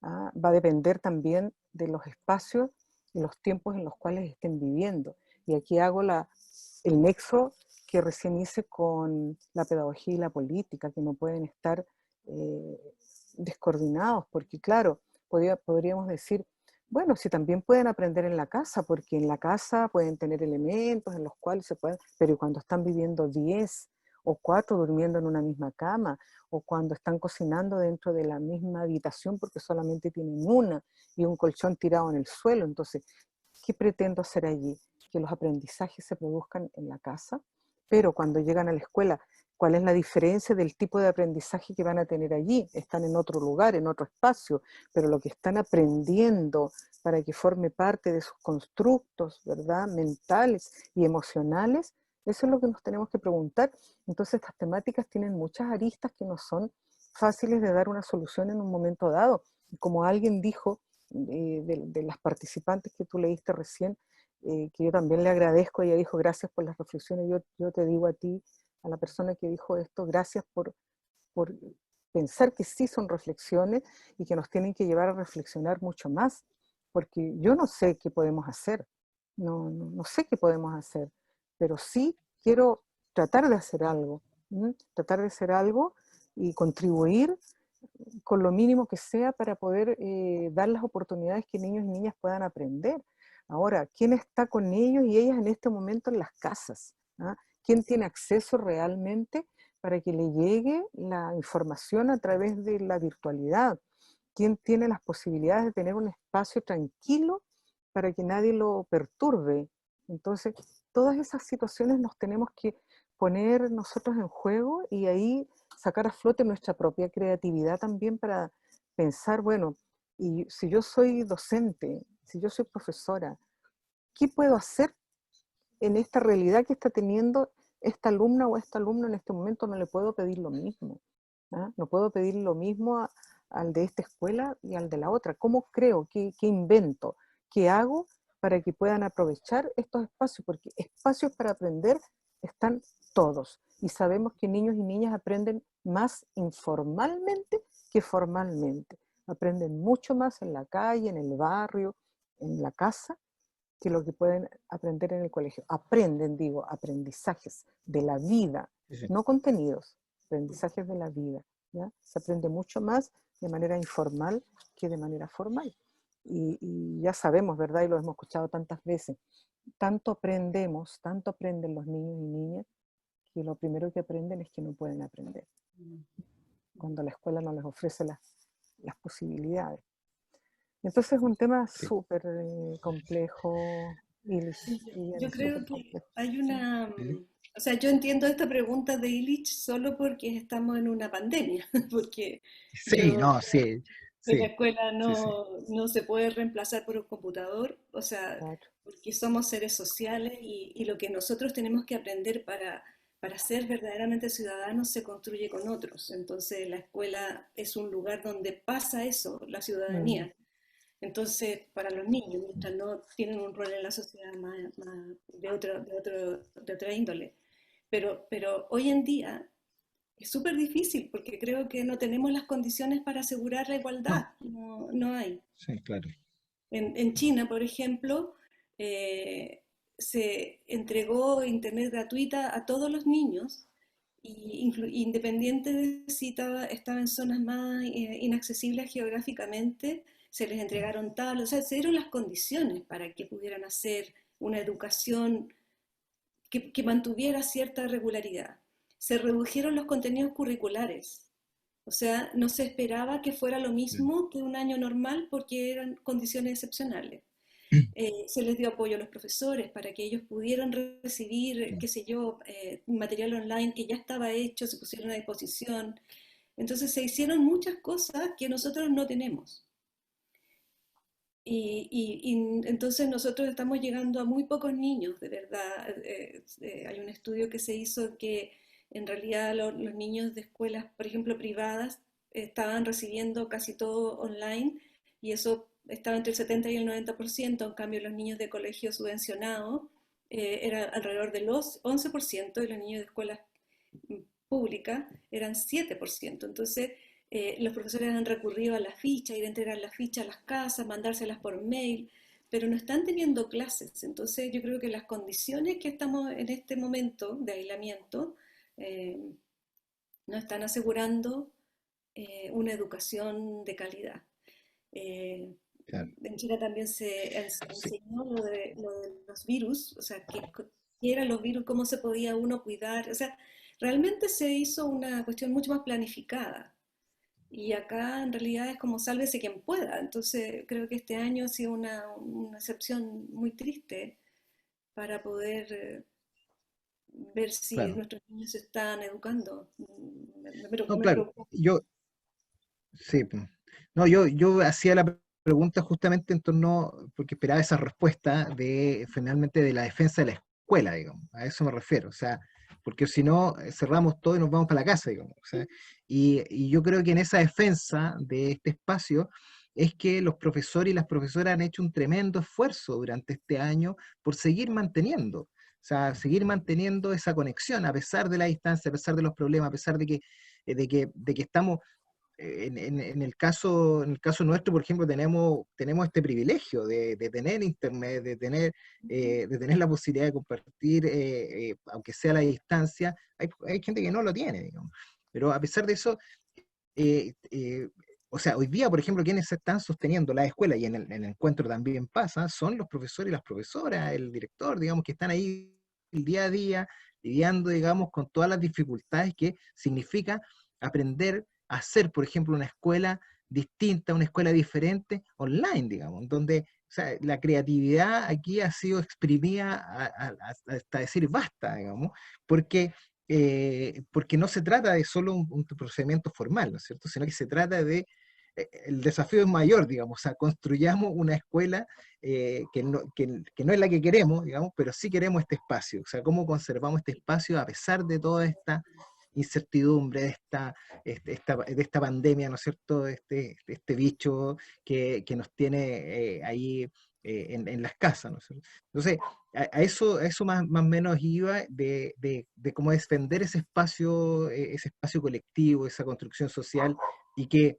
¿Ah? Va a depender también de los espacios y los tiempos en los cuales estén viviendo. Y aquí hago el nexo que recién hice con la pedagogía y la política, que no pueden estar eh, descoordinados, porque claro, podríamos decir, bueno, si también pueden aprender en la casa, porque en la casa pueden tener elementos en los cuales se pueden, pero cuando están viviendo 10 o 4 durmiendo en una misma cama, o cuando están cocinando dentro de la misma habitación porque solamente tienen una y un colchón tirado en el suelo. Entonces, ¿qué pretendo hacer allí? Que los aprendizajes se produzcan en la casa, pero cuando llegan a la escuela, ¿cuál es la diferencia del tipo de aprendizaje que van a tener allí? Están en otro lugar, en otro espacio, pero lo que están aprendiendo para que forme parte de sus constructos, ¿verdad? Mentales y emocionales, eso es lo que nos tenemos que preguntar. Entonces, estas temáticas tienen muchas aristas que no son fáciles de dar una solución en un momento dado. Como alguien dijo, de las participantes que tú leíste recién, que yo también le agradezco, ella dijo, gracias por las reflexiones, yo te digo a ti, a la persona que dijo esto, gracias por pensar que sí son reflexiones y que nos tienen que llevar a reflexionar mucho más, porque yo no sé qué podemos hacer, no sé qué podemos hacer, pero sí quiero tratar de hacer algo, tratar de hacer algo y contribuir con lo mínimo que sea para poder dar las oportunidades que niños y niñas puedan aprender. Ahora, ¿quién está con ellos y ellas en este momento en las casas? ¿Ah? ¿Quién tiene acceso realmente para que le llegue la información a través de la virtualidad? ¿Quién tiene las posibilidades de tener un espacio tranquilo para que nadie lo perturbe? Entonces, todas esas situaciones nos tenemos que poner nosotros en juego y ahí sacar a flote nuestra propia creatividad también para pensar, bueno, y si yo soy docente, si yo soy profesora, ¿qué puedo hacer en esta realidad que está teniendo esta alumna o este alumno en este momento? No le puedo pedir lo mismo. ¿Ah? No puedo pedir lo mismo al de esta escuela y al de la otra. ¿Cómo creo? ¿Qué invento? ¿Qué hago para que puedan aprovechar estos espacios? Porque espacios para aprender están todos. Y sabemos que niños y niñas aprenden más informalmente que formalmente. Aprenden mucho más en la calle, en el barrio, en la casa, que lo que pueden aprender en el colegio. Aprenden, digo, aprendizajes de la vida, Sí, sí. no contenidos, aprendizajes de la vida. ¿Ya? Se aprende mucho más de manera informal que de manera formal. Y ya sabemos, ¿verdad? Y lo hemos escuchado tantas veces. Tanto aprendemos, tanto aprenden los niños y niñas, que lo primero que aprenden es que no pueden aprender, cuando la escuela no les ofrece las posibilidades. Entonces es un tema Sí. súper complejo Sí, y yo creo súper que complejo. hay una, Sí, o sea, yo entiendo esta pregunta de Illich solo porque estamos en una pandemia, porque sí, yo no, sí, en la sí, escuela sí, sí. no se puede reemplazar por un computador, o sea, Claro. porque somos seres sociales y lo que nosotros tenemos que aprender para ser verdaderamente ciudadanos se construye con otros. Entonces la escuela es un lugar donde pasa eso, la Mm, ciudadanía. Entonces, para los niños, mientras no tienen un rol en la sociedad de otra índole. Pero hoy en día es súper difícil porque creo que no tenemos las condiciones para asegurar la igualdad. No, No, no hay. sí, claro. En China, por ejemplo, eh, se entregó internet gratuita a todos los niños, independiente de si estaba en zonas más inaccesibles geográficamente, se les entregaron tablas, o sea, se dieron las condiciones para que pudieran hacer una educación que mantuviera cierta regularidad. Se redujeron los contenidos curriculares, o sea, no se esperaba que fuera lo mismo que un año normal porque eran condiciones excepcionales. Se les dio apoyo a los profesores para que ellos pudieran recibir, qué sé yo, material online que ya estaba hecho, se pusieron a disposición. Entonces se hicieron muchas cosas que nosotros no tenemos. Y entonces nosotros estamos llegando a muy pocos niños, de verdad. Hay un estudio que se hizo que en realidad los niños de escuelas, por ejemplo, privadas, estaban recibiendo casi todo online y eso estaba entre el 70 y el 90%, en cambio los niños de colegio subvencionado era alrededor del 11% y los niños de escuelas públicas eran 7%. Entonces, los profesores han recurrido a la ficha, ir a entregar la ficha a las casas, mandárselas por mail, pero no están teniendo clases. Entonces, yo creo que las condiciones que estamos en este momento de aislamiento eh, no están asegurando una educación de calidad. Eh, Claro. en China también se Sí, enseñó lo de los virus, o sea, qué eran los virus, cómo se podía uno cuidar. O sea, realmente se hizo una cuestión mucho más planificada. Y acá en realidad es como sálvese quien pueda. Entonces creo que este año ha sido una excepción muy triste para poder ver si claro. nuestros niños se están educando. No, Me claro. preocupa. Sí, pues. No, yo hacía la pregunta justamente en torno, porque esperaba esa respuesta de finalmente de la defensa de la escuela, digamos. A eso me refiero. O sea, porque si no, cerramos todo y nos vamos para la casa, digamos. O sea, y yo creo que en esa defensa de este espacio es que los profesores y las profesoras han hecho un tremendo esfuerzo durante este año por seguir manteniendo. O sea, seguir manteniendo esa conexión a pesar de la distancia, a pesar de los problemas, a pesar de que estamos en el caso nuestro, por ejemplo, tenemos este privilegio de tener internet, de tener la posibilidad de compartir, aunque sea a la distancia. Hay gente que no lo tiene, digamos. Pero a pesar de eso, eh, eh, o sea, hoy día, por ejemplo, quienes están sosteniendo la escuela, y en el encuentro también pasa, son los profesores y las profesoras, el director, digamos, que están ahí el día a día, lidiando, digamos, con todas las dificultades que significa aprender a hacer, por ejemplo, una escuela distinta, una escuela diferente, online, digamos, donde, o sea, la creatividad aquí ha sido exprimida hasta decir basta, digamos, porque porque no se trata de solo un procedimiento formal, ¿no es cierto? Sino que se trata de, el desafío es mayor, digamos, o sea, construyamos una escuela que no es la que queremos, digamos, pero sí queremos este espacio, o sea, cómo conservamos este espacio a pesar de toda esta incertidumbre, de esta pandemia, ¿no es cierto? Este bicho que nos tiene ahí en las casas, ¿no es cierto? Entonces, a eso más o menos iba de cómo defender ese espacio colectivo, esa construcción social, y que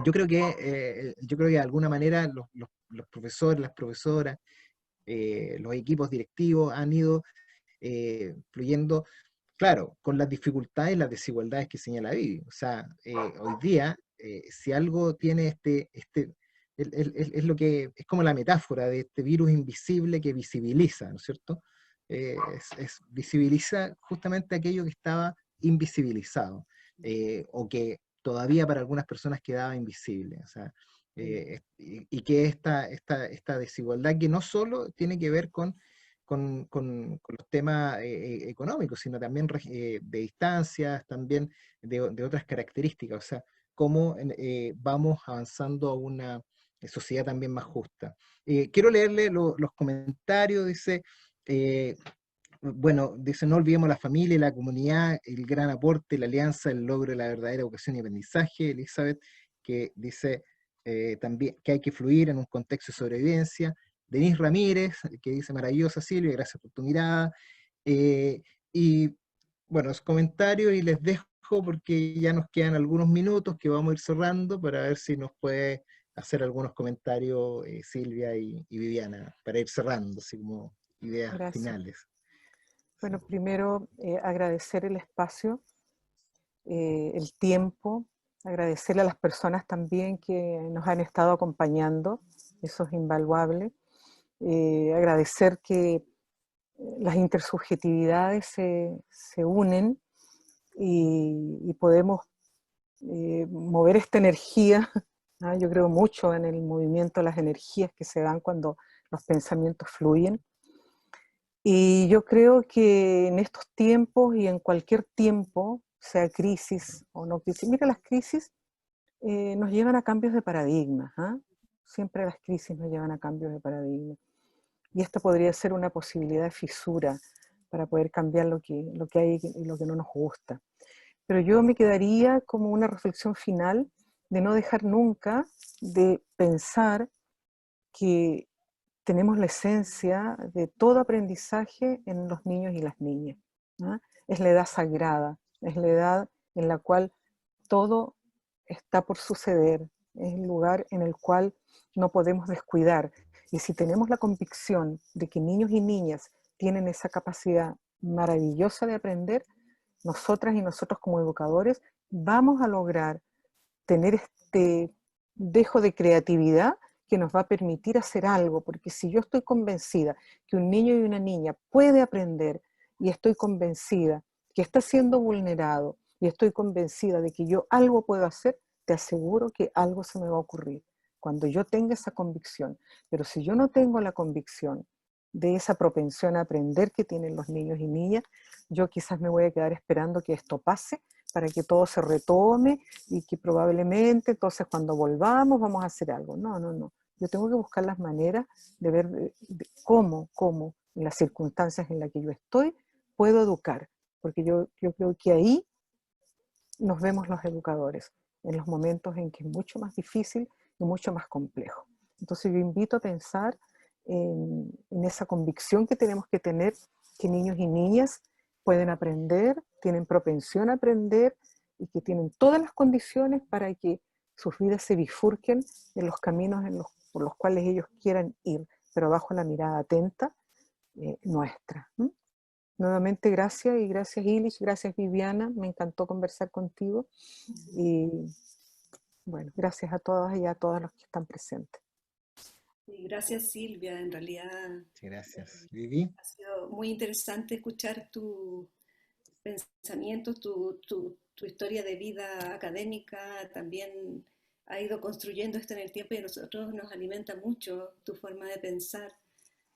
yo creo que de alguna manera los profesores, las profesoras, los equipos directivos han ido fluyendo, claro, con las dificultades y las desigualdades que señala Vivi. O sea, hoy día, si algo tiene es lo que es como la metáfora de este virus invisible que visibiliza, ¿no es cierto? Visibiliza justamente aquello que estaba invisibilizado, o que todavía para algunas personas quedaba invisible. O sea, y que esta desigualdad que no solo tiene que ver con los temas económicos, sino también de distancias, también de otras características, o sea, cómo vamos avanzando a una sociedad también más justa. Quiero leerle los comentarios, dice, eh, bueno, dice, no olvidemos la familia y la comunidad, el gran aporte, la alianza, el logro de la verdadera educación y aprendizaje. Elizabeth, que dice, también que hay que fluir en un contexto de sobrevivencia. Denise Ramírez, que dice, maravillosa Silvia, gracias por tu mirada. Y bueno, los comentarios, y les dejo porque ya nos quedan algunos minutos que vamos a ir cerrando para ver si nos puede hacer algunos comentarios Silvia y Viviana, para ir cerrando, así como ideas Gracias. finales. Bueno, primero agradecer el espacio, el tiempo, agradecerle a las personas también que nos han estado acompañando, eso es invaluable. Agradecer que las intersubjetividades se unen y podemos mover esta energía. Yo creo mucho en el movimiento, las energías que se dan cuando los pensamientos fluyen. Y yo creo que en estos tiempos y en cualquier tiempo, sea crisis o no crisis, mira, las crisis nos llevan a cambios de paradigma. Siempre las crisis nos llevan a cambios de paradigma. Y esta podría ser una posibilidad de fisura para poder cambiar lo que hay y lo que no nos gusta. Pero yo me quedaría como una reflexión final de no dejar nunca de pensar que tenemos la esencia de todo aprendizaje en los niños y las niñas, ¿no? Es la edad sagrada, es la edad en la cual todo está por suceder, es el lugar en el cual no podemos descuidar. Y si tenemos la convicción de que niños y niñas tienen esa capacidad maravillosa de aprender, nosotras y nosotros como educadores vamos a lograr tener este dejo de creatividad que nos va a permitir hacer algo, porque si yo estoy convencida que un niño y una niña puede aprender y estoy convencida que está siendo vulnerado y estoy convencida de que yo algo puedo hacer, te aseguro que algo se me va a ocurrir cuando yo tenga esa convicción. Pero si yo no tengo la convicción de esa propensión a aprender que tienen los niños y niñas, yo quizás me voy a quedar esperando que esto pase para que todo se retome y que probablemente entonces cuando volvamos vamos a hacer algo. No, no, no. Yo tengo que buscar las maneras de ver cómo en las circunstancias en las que yo estoy, puedo educar. Porque yo creo que ahí nos vemos los educadores, en los momentos en que es mucho más difícil y mucho más complejo. Entonces yo invito a pensar en esa convicción que tenemos que tener, que niños y niñas pueden aprender, tienen propensión a aprender y que tienen todas las condiciones para que sus vidas se bifurquen en los caminos por los cuales ellos quieran ir, pero bajo la mirada atenta nuestra. Nuevamente gracias, y gracias Ilish, gracias Viviana, me encantó conversar contigo y bueno, gracias a todas y a todos los que están presentes. Y gracias Silvia, en realidad Gracias. Vivi. ha sido muy interesante escuchar tus pensamientos, tu historia de vida académica, también ha ido construyendo esto en el tiempo y a nosotros nos alimenta mucho tu forma de pensar.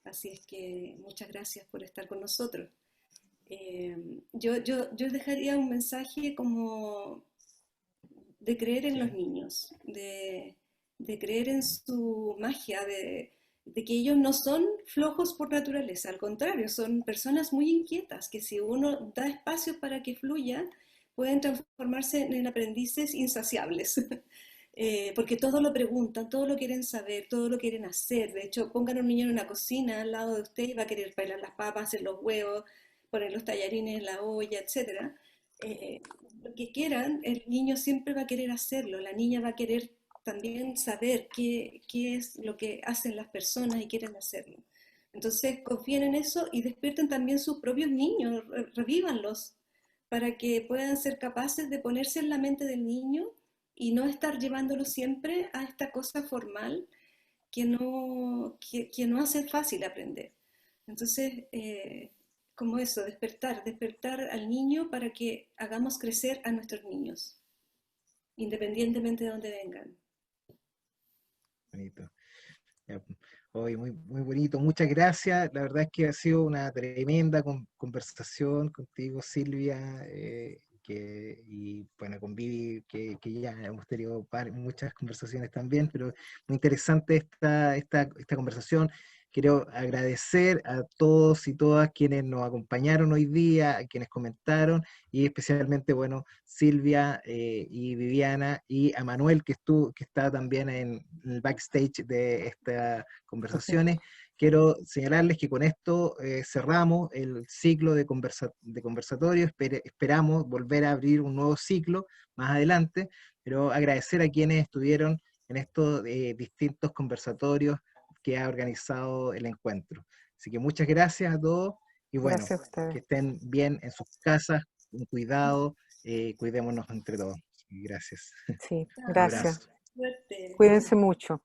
Así es que muchas gracias por estar con nosotros. Yo dejaría un mensaje como de creer en los niños, de creer en su magia, de que ellos no son flojos por naturaleza, al contrario, son personas muy inquietas, que si uno da espacio para que fluya, pueden transformarse en aprendices insaciables. Porque todo lo preguntan, todo lo quieren saber, todo lo quieren hacer. De hecho, pongan a un niño en una cocina al lado de usted y va a querer bailar las papas, hacer los huevos, poner los tallarines en la olla, etc. Lo que quieran, el niño siempre va a querer hacerlo, la niña va a querer también saber qué es lo que hacen las personas y quieren hacerlo. Entonces confíen en eso y despierten también sus propios niños, revívanlos para que puedan ser capaces de ponerse en la mente del niño y no estar llevándolo siempre a esta cosa formal que no hace fácil aprender. Entonces, como eso, despertar al niño para que hagamos crecer a nuestros niños, independientemente de dónde vengan. Bonito. Hoy muy, muy bonito, muchas gracias. La verdad es que ha sido una tremenda conversación contigo, Silvia, y bueno, con Vivi, que ya hemos tenido muchas conversaciones también, pero muy interesante esta conversación. Quiero agradecer a todos y todas quienes nos acompañaron hoy día, a quienes comentaron, y especialmente, bueno, Silvia y Viviana, y a Manuel, que está también en el backstage de estas conversaciones. Quiero señalarles que con esto cerramos el ciclo de conversatorio. Esperamos volver a abrir un nuevo ciclo más adelante, pero agradecer a quienes estuvieron en estos distintos conversatorios que ha organizado el encuentro. Así que muchas gracias a todos y bueno, Gracias a ustedes. que estén bien en sus casas, con cuidado, cuidémonos entre todos. Gracias. Sí, Un gracias. abrazo. Suerte. Cuídense mucho.